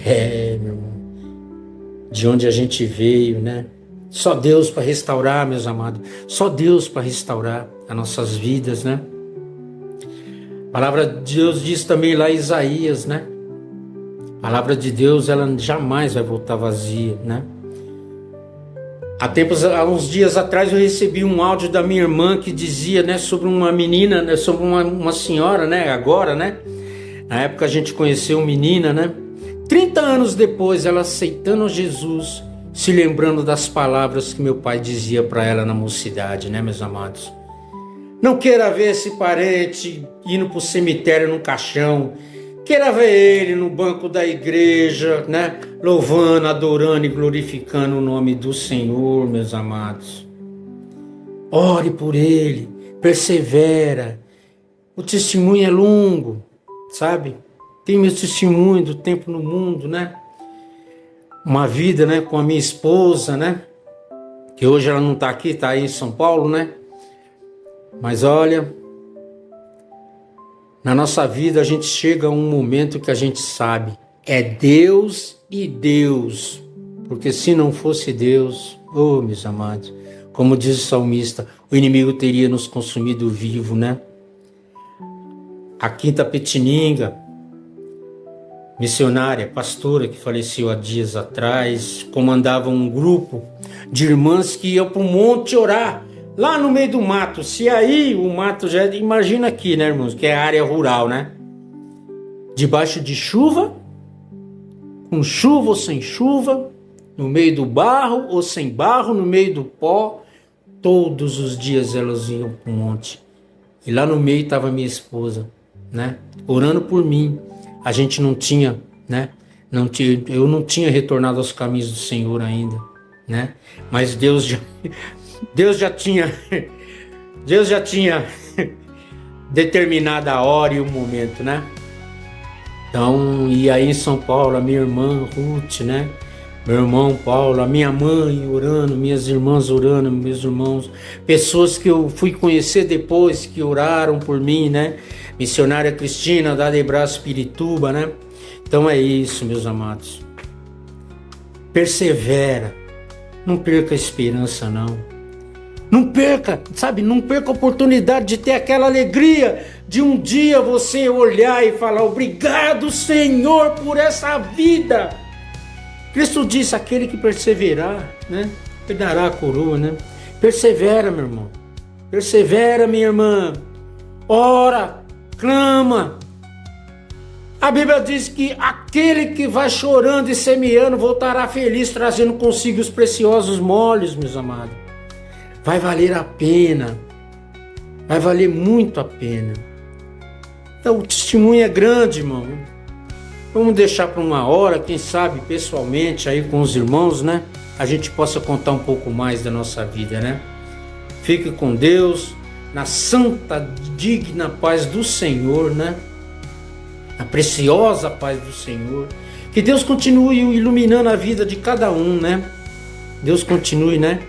Meu irmão, de onde a gente veio, né? Só Deus para restaurar, meus amados. Só Deus para restaurar as nossas vidas, né? A palavra de Deus diz também lá em Isaías, né? A palavra de Deus, ela jamais vai voltar vazia, né? Há uns dias atrás eu recebi um áudio da minha irmã que dizia, né, sobre uma menina, né, sobre uma senhora, né, agora, né? Na época a gente conheceu uma menina, né? 30 anos depois, ela aceitando Jesus, se lembrando das palavras que meu pai dizia para ela na mocidade, né, meus amados? Não queira ver esse parente indo para o cemitério no caixão. Queira ver ele no banco da igreja, né? Louvando, adorando e glorificando o nome do Senhor, meus amados. Ore por ele, persevera. O testemunho é longo, sabe? Tem meu testemunho do tempo no mundo, né? Uma vida, né, com a minha esposa, né? Que hoje ela não está aqui, está aí em São Paulo, né? Mas olha, na nossa vida a gente chega a um momento que a gente sabe, é Deus e Deus. Porque se não fosse Deus, oh meus amados, como diz o salmista, o inimigo teria nos consumido vivo, né? Aqui em Itapetininga, missionária, pastora que faleceu há dias atrás, comandava um grupo de irmãs que iam para o monte orar, lá no meio do mato. Se aí o mato já... Imagina aqui, né, irmãos, que é área rural, né? Debaixo de chuva, com chuva ou sem chuva, no meio do barro ou sem barro, no meio do pó. Todos os dias elas iam para o monte. E lá no meio estava minha esposa, né? Orando por mim. A gente não tinha, né? Eu não tinha retornado aos caminhos do Senhor ainda, né? Mas Deus já tinha determinado a hora e o momento, né? Então, e aí em São Paulo, a minha irmã Ruth, né? Meu irmão Paulo, a minha mãe orando, minhas irmãs orando, meus irmãos, pessoas que eu fui conhecer depois, que oraram por mim, né? Missionária Cristina, da Adebraço Pirituba, né? Então é isso, meus amados. Persevera, não perca a esperança, não. Não perca, sabe, não perca a oportunidade de ter aquela alegria de um dia você olhar e falar: obrigado, Senhor, por essa vida. Cristo disse: aquele que perseverar, né, dará a coroa, né? Persevera, meu irmão. Persevera, minha irmã. Ora, clama. A Bíblia diz que aquele que vai chorando e semeando voltará feliz, trazendo consigo os preciosos molhos, meus amados. Vai valer a pena, vai valer muito a pena. Então o testemunho é grande, irmão. Vamos deixar para uma hora, quem sabe pessoalmente aí com os irmãos, né? A gente possa contar um pouco mais da nossa vida, né? Fique com Deus, na santa, digna paz do Senhor, né? A preciosa paz do Senhor. Que Deus continue iluminando a vida de cada um, né? Deus continue, né?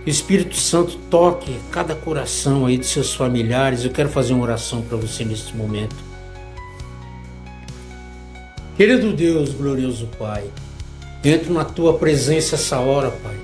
Que o Espírito Santo toque cada coração aí de seus familiares. Eu quero fazer uma oração para você neste momento. Querido Deus, glorioso Pai, entro na Tua presença essa hora, Pai,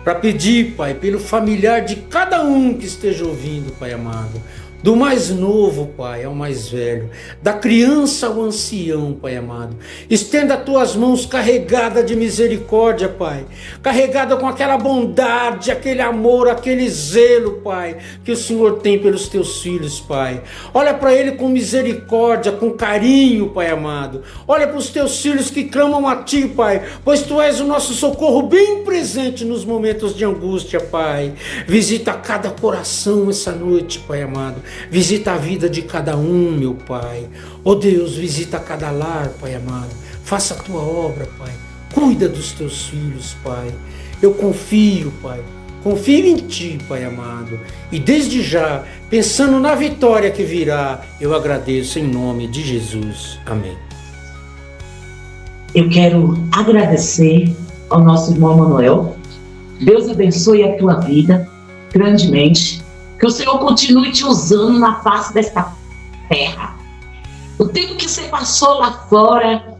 para pedir, Pai, pelo familiar de cada um que esteja ouvindo, Pai amado, do mais novo, Pai, ao mais velho, da criança ao ancião, Pai amado. Estenda as Tuas mãos carregada de misericórdia, Pai, carregada com aquela bondade, aquele amor, aquele zelo, Pai, que o Senhor tem pelos Teus filhos, Pai. Olha para ele com misericórdia, com carinho, Pai amado. Olha para os Teus filhos que clamam a Ti, Pai, pois Tu és o nosso socorro bem presente nos momentos de angústia, Pai. Visita cada coração essa noite, Pai amado. Visita a vida de cada um, meu Pai. Ó Deus, visita cada lar, Pai amado. Faça a tua obra, Pai. Cuida dos teus filhos, Pai. Eu confio, Pai. Confio em Ti, Pai amado. E desde já, pensando na vitória que virá, eu agradeço em nome de Jesus. Amém. Eu quero agradecer ao nosso irmão Manuel. Deus abençoe a tua vida grandemente. Que o Senhor continue te usando na face desta terra. O tempo que você passou lá fora,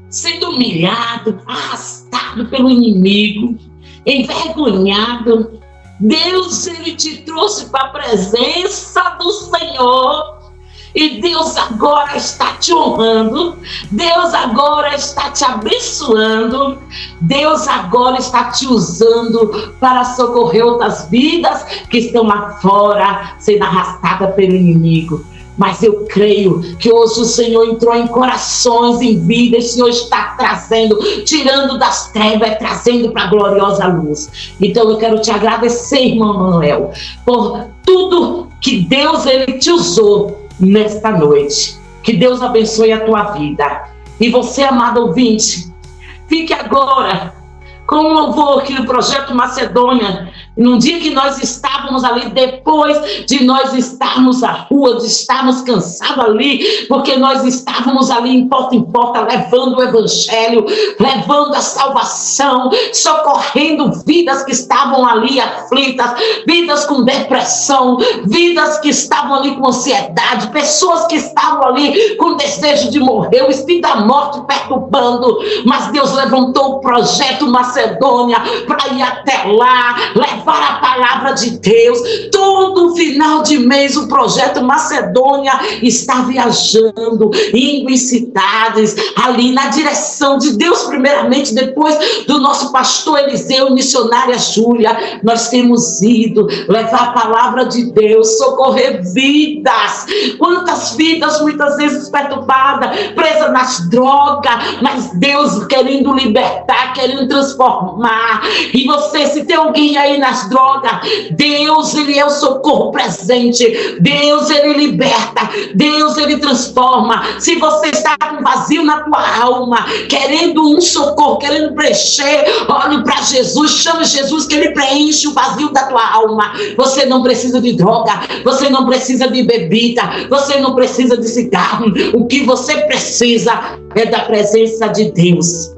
sendo humilhado, arrastado pelo inimigo, envergonhado, Deus, Ele te trouxe para a presença do Senhor. E Deus agora está te honrando, Deus agora está te abençoando, Deus agora está te usando para socorrer outras vidas que estão lá fora, sendo arrastadas pelo inimigo. Mas eu creio que hoje o Senhor entrou em corações, em vida, o Senhor está trazendo, tirando das trevas, trazendo para a gloriosa luz. Então eu quero te agradecer, irmão Manuel, por tudo que Deus, Ele te usou nesta noite. Que Deus abençoe a tua vida. E você, amado ouvinte, fique agora com o louvor aqui do Projeto Macedônia. Num dia que nós estávamos ali, depois de nós estarmos à rua, de estarmos cansados ali, porque nós estávamos ali em porta, levando o evangelho, levando a salvação, socorrendo vidas que estavam ali aflitas, vidas com depressão, vidas que estavam ali com ansiedade, pessoas que estavam ali com desejo de morrer, o espírito da morte perturbando, mas Deus levantou o Projeto Macedônia para ir até lá, levar a palavra de Deus. Todo final de mês o Projeto Macedônia está viajando, indo em cidades, ali na direção de Deus primeiramente, depois do nosso pastor Eliseu e missionária Júlia. Nós temos ido levar a palavra de Deus, socorrer vidas. Quantas vidas muitas vezes perturbadas, presas nas drogas, mas Deus querendo libertar, querendo transformar. E você, se tem alguém aí nas drogas, Deus, Ele é o socorro presente. Deus, Ele liberta. Deus, Ele transforma. Se você está com vazio na tua alma, querendo um socorro, querendo preencher, olhe para Jesus, chame Jesus que Ele preenche o vazio da tua alma. Você não precisa de droga, você não precisa de bebida, você não precisa de cigarro. O que você precisa é da presença de Deus.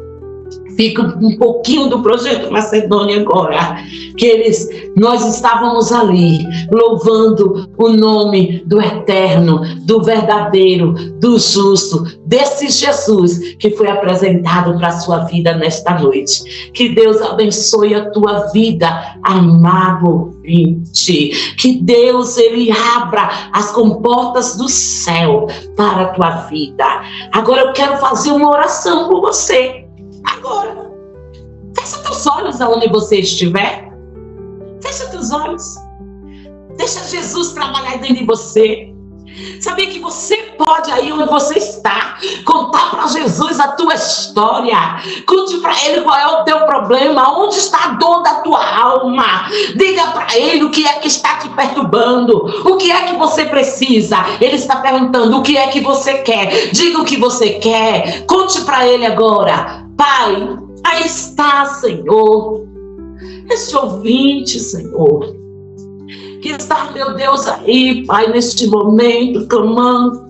Fica um pouquinho do Projeto Macedônia agora, que nós estávamos ali louvando o nome do eterno, do verdadeiro, do justo, desse Jesus que foi apresentado para a sua vida nesta noite. Que Deus abençoe a tua vida, amado ouvinte. Que Deus, Ele abra as comportas do céu para a tua vida. Agora eu quero fazer uma oração por você. Agora, fecha teus olhos aonde você estiver. Fecha teus olhos. Deixa Jesus trabalhar dentro de você. Sabia que você pode, aí onde você está, contar para Jesus a tua história. Conte para Ele qual é o teu problema, onde está a dor da tua alma. Diga para Ele o que é que está te perturbando, o que é que você precisa. Ele está perguntando o que é que você quer. Diga o que você quer. Conte para Ele agora. Pai, aí está, Senhor, esse ouvinte, Senhor, que está, meu Deus, aí, Pai, neste momento, clamando,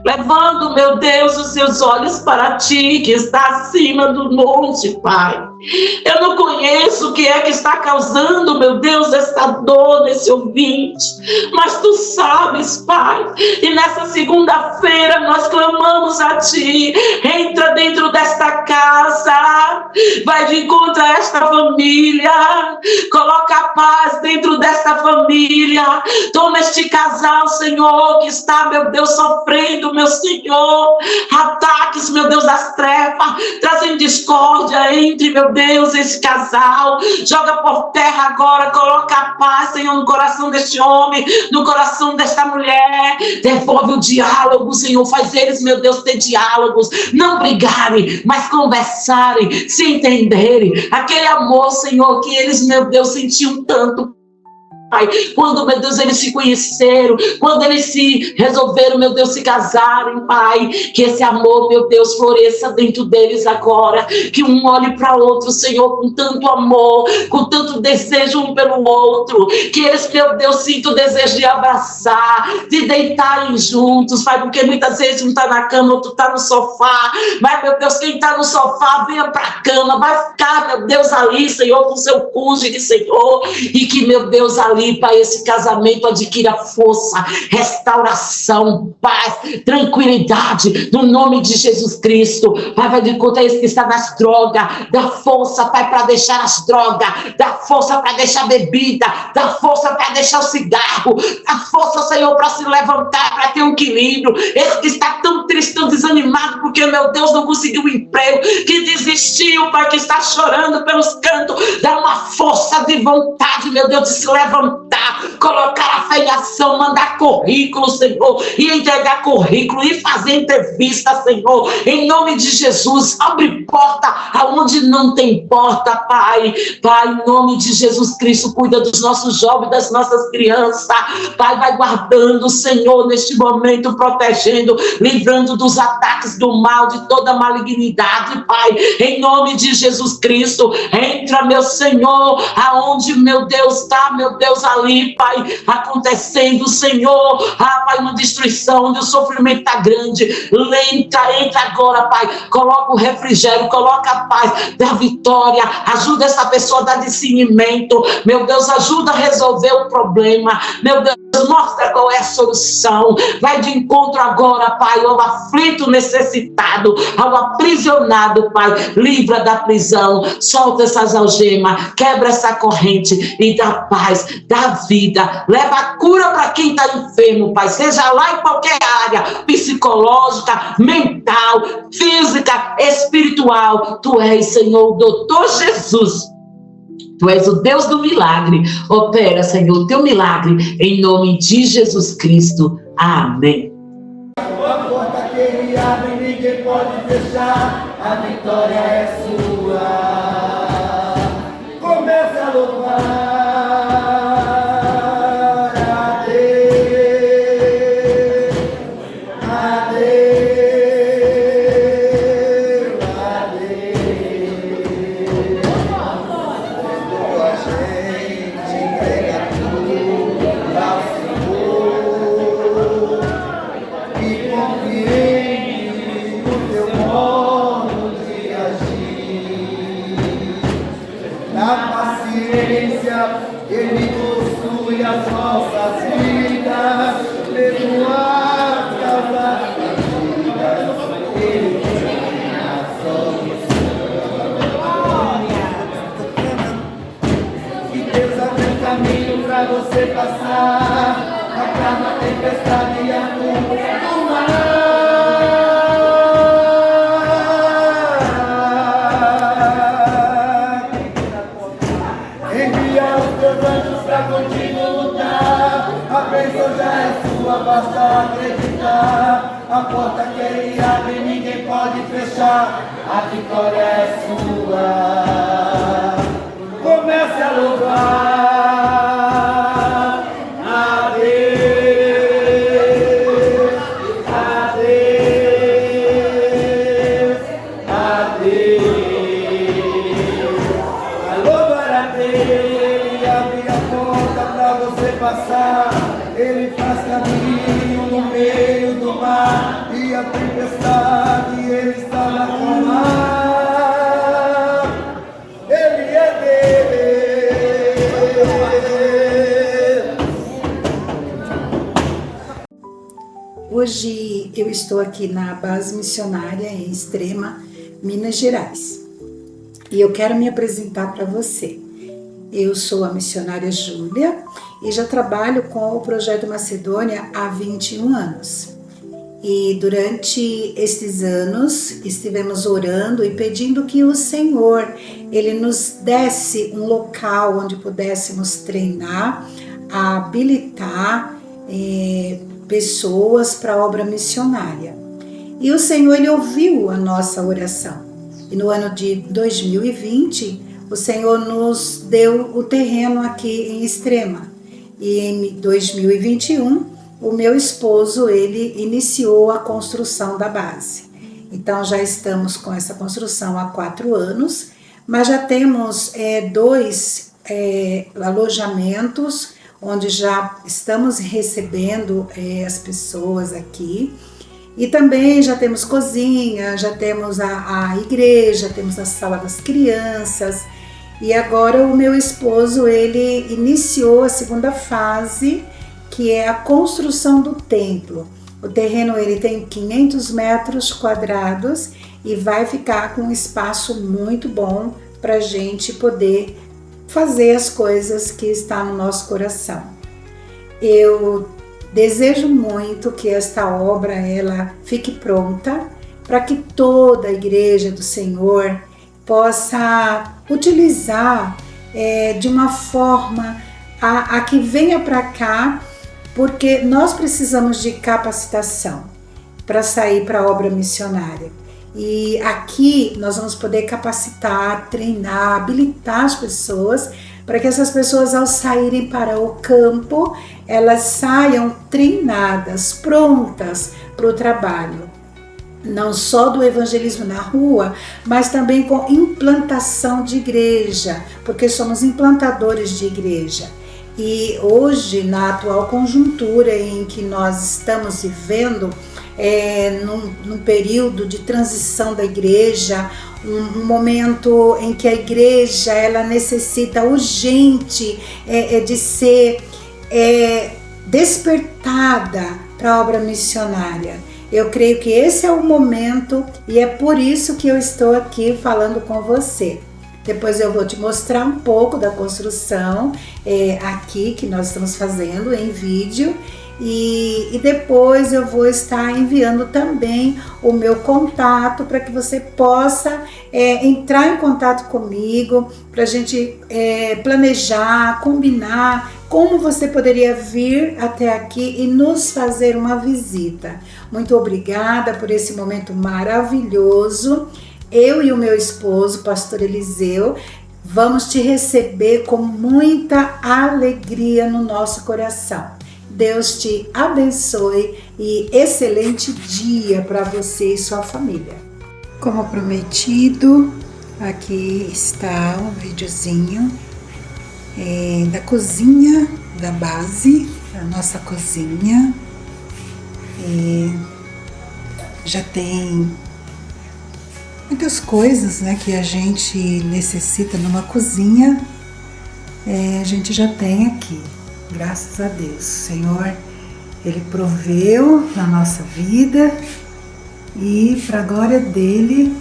levando, meu Deus, os seus olhos para Ti, que está acima do monte, Pai. Eu não conheço o que é que está causando, meu Deus, essa dor nesse ouvinte, mas Tu sabes, Pai. E nessa segunda-feira nós clamamos a Ti. Entra dentro desta casa, vai de encontro a esta família, coloca a paz dentro desta família. Toma este casal, Senhor, que está, meu Deus, sofrendo, meu Senhor, ataques, meu Deus, das trevas, trazendo discórdia entre, meu Deus, esse casal. Joga por terra agora, coloca a paz, Senhor, no coração deste homem, no coração desta mulher. Devolve o diálogo, Senhor, faz eles, meu Deus, ter diálogos, não brigarem, mas conversarem, se entenderem. Aquele amor, Senhor, que eles, meu Deus, sentiam tanto Pai, quando, meu Deus, eles se conheceram, quando eles se resolveram, meu Deus, se casarem, Pai, que esse amor, meu Deus, floresça dentro deles agora, que um olhe para o outro, Senhor, com tanto amor, com tanto desejo um pelo outro, que eles, meu Deus, sintam o desejo de abraçar, de deitarem juntos, Pai, porque muitas vezes um está na cama, outro está no sofá, mas, meu Deus, quem está no sofá, venha para a cama, vai ficar, meu Deus, ali, Senhor, com seu cônjuge, Senhor, e que, meu Deus, ali, Pai, esse casamento adquira força, restauração, paz, tranquilidade, no nome de Jesus Cristo. Pai, vai de conta esse que está nas drogas, dá força, Pai, para deixar as drogas, dá força para deixar a bebida, dá força para deixar o cigarro, dá força, Senhor, para se levantar, para ter um equilíbrio. Esse que está tão triste, tão desanimado, porque, meu Deus, não conseguiu um emprego, que desistiu, Pai, que está chorando pelos cantos, dá uma força de vontade, meu Deus, de se levantar, colocar a fé em ação, mandar currículo, Senhor, e entregar currículo, e fazer entrevista, Senhor, em nome de Jesus. Abre porta aonde não tem porta, Pai. Pai, em nome de Jesus Cristo, cuida dos nossos jovens, das nossas crianças, Pai, vai guardando, Senhor, neste momento, protegendo, livrando dos ataques do mal, de toda malignidade, Pai, em nome de Jesus Cristo. Entra, meu Senhor, aonde, meu Deus, está, meu Deus, ali, Pai, acontecendo, Senhor, Pai, uma destruição, onde o sofrimento está grande. Entra agora, Pai, coloca o refrigério, coloca a paz, dá vitória, ajuda essa pessoa a dar discernimento, meu Deus, ajuda a resolver o problema, meu Deus, mostra qual é a solução, vai de encontro agora, Pai, ao aflito necessitado, ao aprisionado, Pai, livra da prisão, solta essas algemas, quebra essa corrente e dá paz, dá vida, leva a cura para quem está enfermo, Pai, seja lá em qualquer área, psicológica, mental, física, espiritual. Tu és, Senhor, o doutor Jesus. Tu és o Deus do milagre. Opera, Senhor, o teu milagre em nome de Jesus Cristo. Amém. A porta que ele abre, ninguém pode fechar. A vitória é sua. Comece a louvar. Ele possui as nossas vidas, mesmo as calamidades, Ele tem a solução. E Deus abre um caminho para você passar, acalma a tempestade e a nuvem do mar. A bênção já é sua, basta acreditar. A porta que ele abre, ninguém pode fechar. A vitória é sua. Comece a louvar a Deus, a Deus, a Deus. A louvar a Deus. Ele abre a porta pra você passar. Ele faz caminho no meio do mar, e a tempestade ele está na calma. Ele é Deus. Hoje eu estou aqui na base missionária em Extrema, Minas Gerais, e eu quero me apresentar para você. Eu sou a missionária Júlia e já trabalho com o Projeto Macedônia há 21 anos. E durante estes anos estivemos orando e pedindo que o Senhor Ele nos desse um local onde pudéssemos treinar, habilitar pessoas para a obra missionária. E o Senhor Ele ouviu a nossa oração. E no ano de 2020, o Senhor nos deu o terreno aqui em Extrema. E em 2021, o meu esposo, ele iniciou a construção da base. Então, já estamos com essa construção há 4 anos, mas já temos 2 alojamentos, onde já estamos recebendo as pessoas aqui. E também já temos cozinha, já temos a igreja, temos a sala das crianças. E agora o meu esposo, ele iniciou a 2ª fase, que é a construção do templo. O terreno ele tem 500 metros quadrados e vai ficar com um espaço muito bom para a gente poder fazer as coisas que estão no nosso coração. Eu desejo muito que esta obra ela fique pronta para que toda a igreja do Senhor possa utilizar de uma forma a que venha para cá, porque nós precisamos de capacitação para sair para a obra missionária. E aqui nós vamos poder capacitar, treinar, habilitar as pessoas para que essas pessoas, ao saírem para o campo, elas saiam treinadas, prontas para o trabalho. Não só do evangelismo na rua, mas também com implantação de igreja, porque somos implantadores de igreja. E hoje, na atual conjuntura em que nós estamos vivendo, num período de transição da igreja, um momento em que a igreja ela necessita urgente de ser despertada para a obra missionária. Eu creio que esse é o momento e é por isso que eu estou aqui falando com você. Depois eu vou te mostrar um pouco da construção aqui que nós estamos fazendo em vídeo. E depois eu vou estar enviando também o meu contato para que você possa entrar em contato comigo, para a gente planejar, combinar como você poderia vir até aqui e nos fazer uma visita. Muito obrigada por esse momento maravilhoso. Eu e o meu esposo, pastor Eliseu, vamos te receber com muita alegria no nosso coração. Deus te abençoe e excelente dia para você e sua família. Como prometido, aqui está um videozinho da cozinha da base, da nossa cozinha. Já tem muitas coisas, né, que a gente necessita numa cozinha, a gente já tem aqui. Graças a Deus, o Senhor, Ele proveu na nossa vida e para a glória dEle,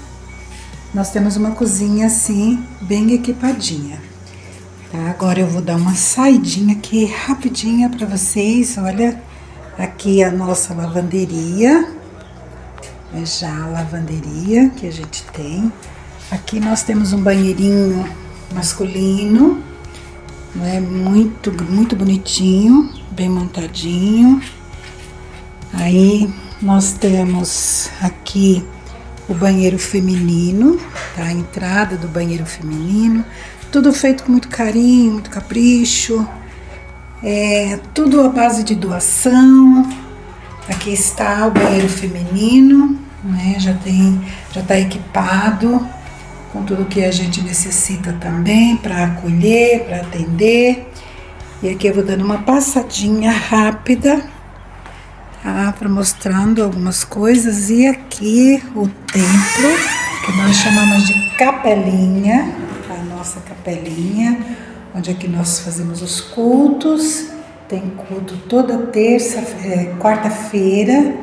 nós temos uma cozinha assim, bem equipadinha. Tá? Agora eu vou dar uma saidinha aqui rapidinha para vocês. Olha, aqui a nossa lavanderia, já a lavanderia que a gente tem. Aqui nós temos um banheirinho masculino, muito, muito bonitinho, bem montadinho. Aí nós temos aqui o banheiro feminino, tá? A entrada do banheiro feminino, tudo feito com muito carinho, muito capricho, tudo à base de doação. Aqui está o banheiro feminino, né? Já está equipado com tudo que a gente necessita também para acolher, para atender. E aqui eu vou dando uma passadinha rápida, tá? Para mostrando algumas coisas. E aqui o templo, que nós chamamos de capelinha, a nossa capelinha, onde aqui nós fazemos os cultos. Tem culto toda quarta-feira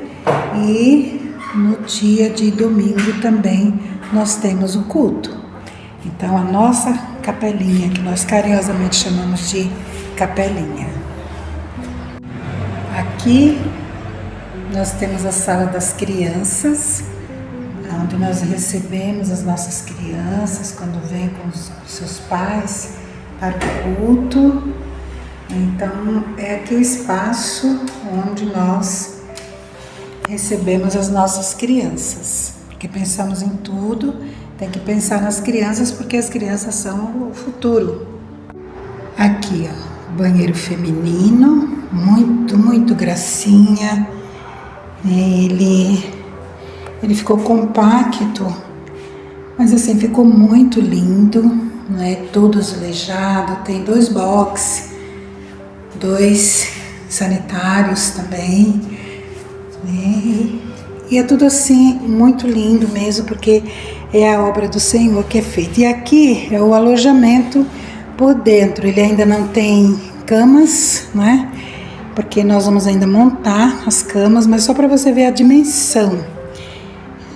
e no dia de domingo também nós temos o culto. Então a nossa capelinha, que nós carinhosamente chamamos de capelinha. Aqui nós temos a sala das crianças, onde nós recebemos as nossas crianças quando vêm com os seus pais para o culto. Então é aqui o espaço onde nós recebemos as nossas crianças, porque pensamos em tudo, tem que pensar nas crianças, porque as crianças são o futuro. Aqui, ó, banheiro feminino, muito gracinha. Ele ficou compacto, mas assim, ficou muito lindo, né? Todo azulejado, tem 2 boxes, 2 sanitários também, né? E é tudo assim, muito lindo mesmo, porque é a obra do Senhor que é feita. E aqui é o alojamento por dentro, ele ainda não tem camas, né? Porque nós vamos ainda montar as camas, mas só para você ver a dimensão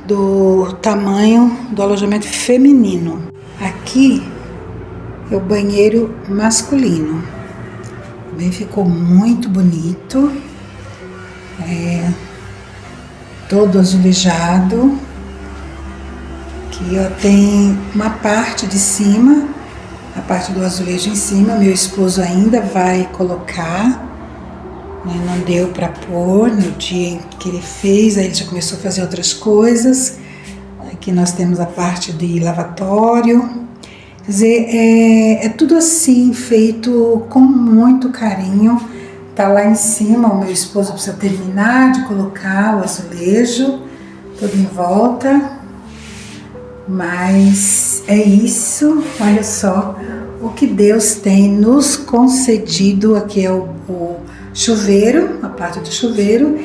do tamanho do alojamento feminino. Aqui é o banheiro masculino. Também ficou muito bonito. Todo azulejado. Aqui ó, tem uma parte de cima, a parte do azulejo em cima. Meu esposo ainda vai colocar. Não deu para pôr no dia em que ele fez, aí ele já começou a fazer outras coisas. Aqui nós temos a parte de lavatório. Quer dizer, é tudo assim, feito com muito carinho. Tá lá em cima, o meu esposo precisa terminar de colocar o azulejo todo em volta. Mas é isso, olha só o que Deus tem nos concedido. Aqui é o chuveiro, a parte do chuveiro,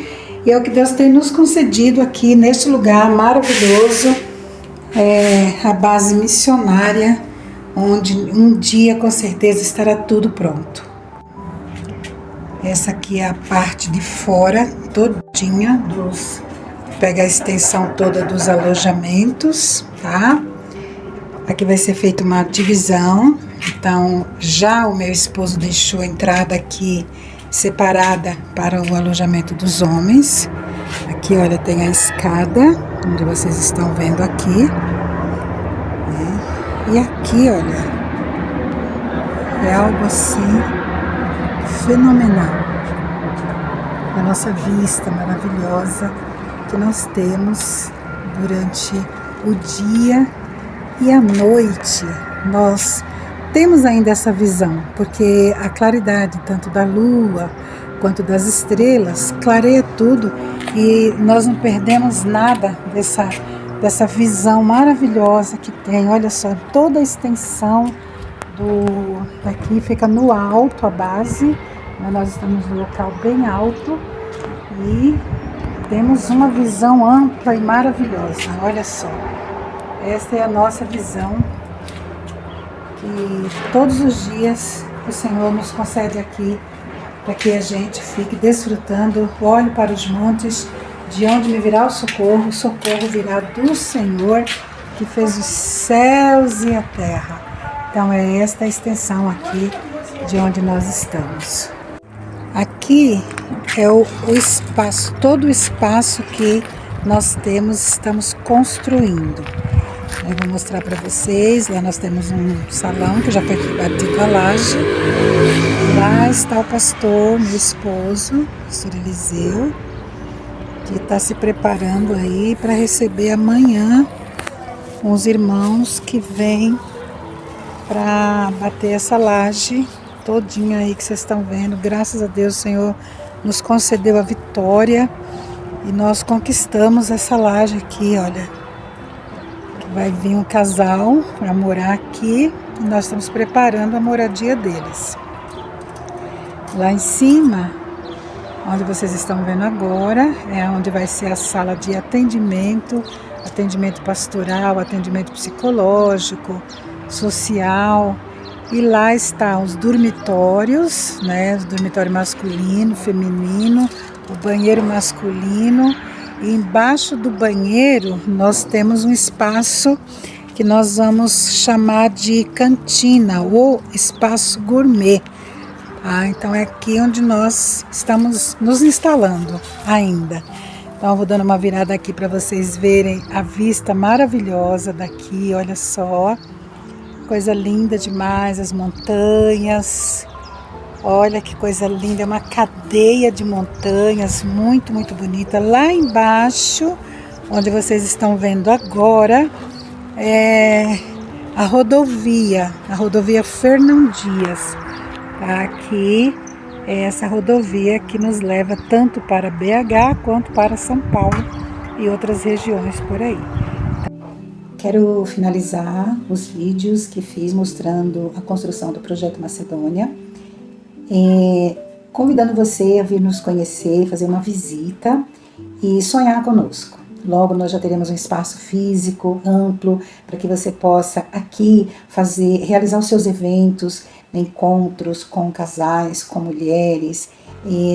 e é o que Deus tem nos concedido aqui neste lugar maravilhoso, a base missionária, onde um dia com certeza estará tudo pronto. Essa aqui é a parte de fora todinha pega a extensão toda dos alojamentos, tá? Aqui vai ser feita uma divisão, então já o meu esposo deixou a entrada aqui separada para o alojamento dos homens. Aqui, olha, tem a escada, onde vocês estão vendo aqui. E aqui, olha, é algo assim fenomenal. A nossa vista maravilhosa que nós temos durante o dia e a noite. Nós temos ainda essa visão, porque a claridade tanto da lua quanto das estrelas clareia tudo e nós não perdemos nada dessa visão maravilhosa que tem. Olha só, toda a extensão daqui fica no alto, a base, nós estamos no local bem alto e temos uma visão ampla e maravilhosa. Olha só, esta é a nossa visão que todos os dias o Senhor nos concede aqui, para que a gente fique desfrutando. Olhe para os montes, de onde me virá o socorro virá do Senhor, que fez os céus e a terra. Então é esta a extensão aqui de onde nós estamos. Aqui é o espaço, todo o espaço que nós estamos construindo. Eu vou mostrar para vocês. Lá nós temos um salão que já foi batido a laje. Lá está o pastor, meu esposo, o pastor Eliseu, que está se preparando aí para receber amanhã uns irmãos que vêm para bater essa laje todinha aí que vocês estão vendo. Graças a Deus o Senhor nos concedeu a vitória e nós conquistamos essa laje aqui, olha. Vai vir um casal para morar aqui e nós estamos preparando a moradia deles. Lá em cima, onde vocês estão vendo agora, é onde vai ser a sala de atendimento pastoral, atendimento psicológico, social. E lá estão os dormitórios, né? O dormitório masculino, feminino, o banheiro masculino. E embaixo do banheiro nós temos um espaço que nós vamos chamar de cantina ou espaço gourmet. Então é aqui onde nós estamos nos instalando ainda. Então eu vou dando uma virada aqui para vocês verem a vista maravilhosa daqui. Olha só, coisa linda demais, as montanhas. Olha que coisa linda, é uma cadeia de montanhas muito bonita. Lá embaixo, onde vocês estão vendo agora, é a rodovia Fernão Dias. Aqui é essa rodovia que nos leva tanto para BH quanto para São Paulo e outras regiões por aí. Quero finalizar os vídeos que fiz mostrando a construção do Projeto Macedônia, convidando você a vir nos conhecer, fazer uma visita e sonhar conosco. Logo nós já teremos um espaço físico amplo para que você possa aqui realizar os seus eventos, encontros com casais, com mulheres,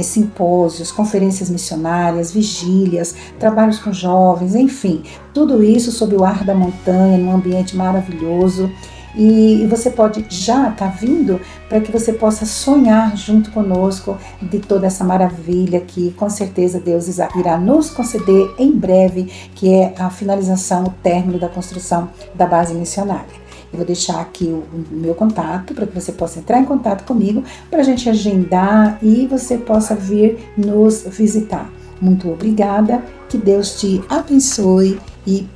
simpósios, conferências missionárias, vigílias, trabalhos com jovens, enfim, tudo isso sob o ar da montanha, num ambiente maravilhoso. E você pode já estar vindo para que você possa sonhar junto conosco de toda essa maravilha que com certeza Deus irá nos conceder em breve, que é a finalização, o término da construção da base missionária. Eu vou deixar aqui o meu contato para que você possa entrar em contato comigo para a gente agendar e você possa vir nos visitar. Muito obrigada, que Deus te abençoe e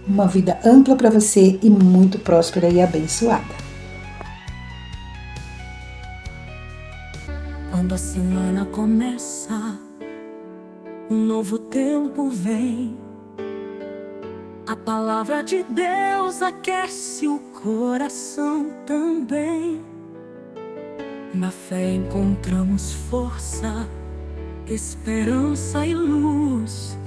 uma vida ampla para você e muito próspera e abençoada. Quando a semana começa, um novo tempo vem. A palavra de Deus aquece o coração também. Na fé encontramos força, esperança e luz.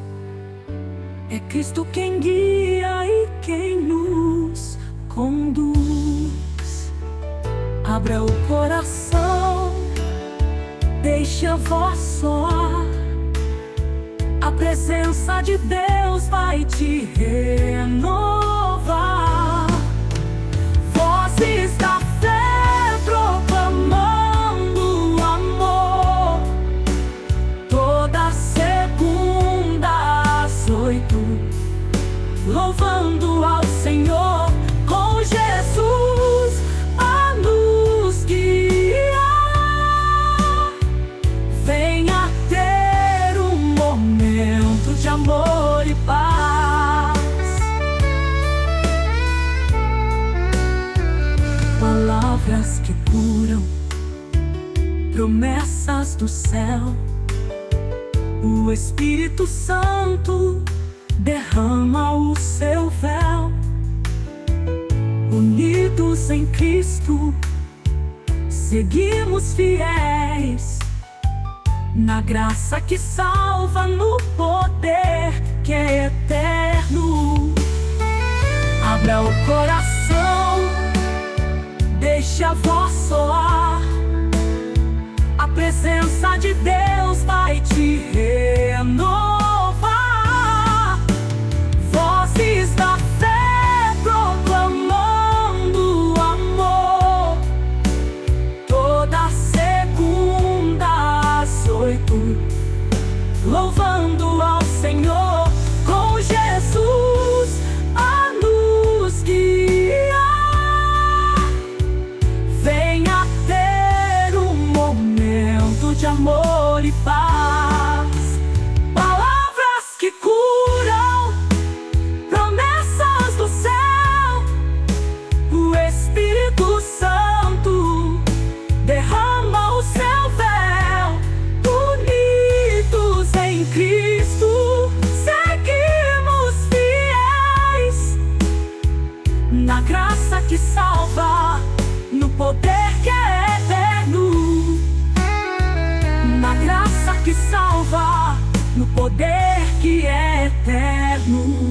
É Cristo quem guia e quem nos conduz. Abra o coração, deixe a voz soar. A presença de Deus vai te renovar. Vozes da fé proclamando o amor. Toda segunda às 8, louvando ao Senhor, com Jesus a nos guiar. Venha ter um momento de amor e paz. Palavras que curam, promessas do céu. O Espírito Santo derrama o seu véu. Unidos em Cristo, seguimos fiéis na graça que salva, no poder que é eterno. Abra o coração, deixe a voz soar. A presença de Deus vai te renovar. Vozes da fé proclamando o amor. Toda segunda às 8, louvando ao Senhor, com Jesus a nos guiar. Venha ter um momento de amor e paz. Palavras que curam, promessas do céu. O Espírito Santo derrama o seu véu. Unidos em Cristo, seguimos fiéis na graça que salva, no poder que é eterno. Na graça que salva, no poder que é eterno.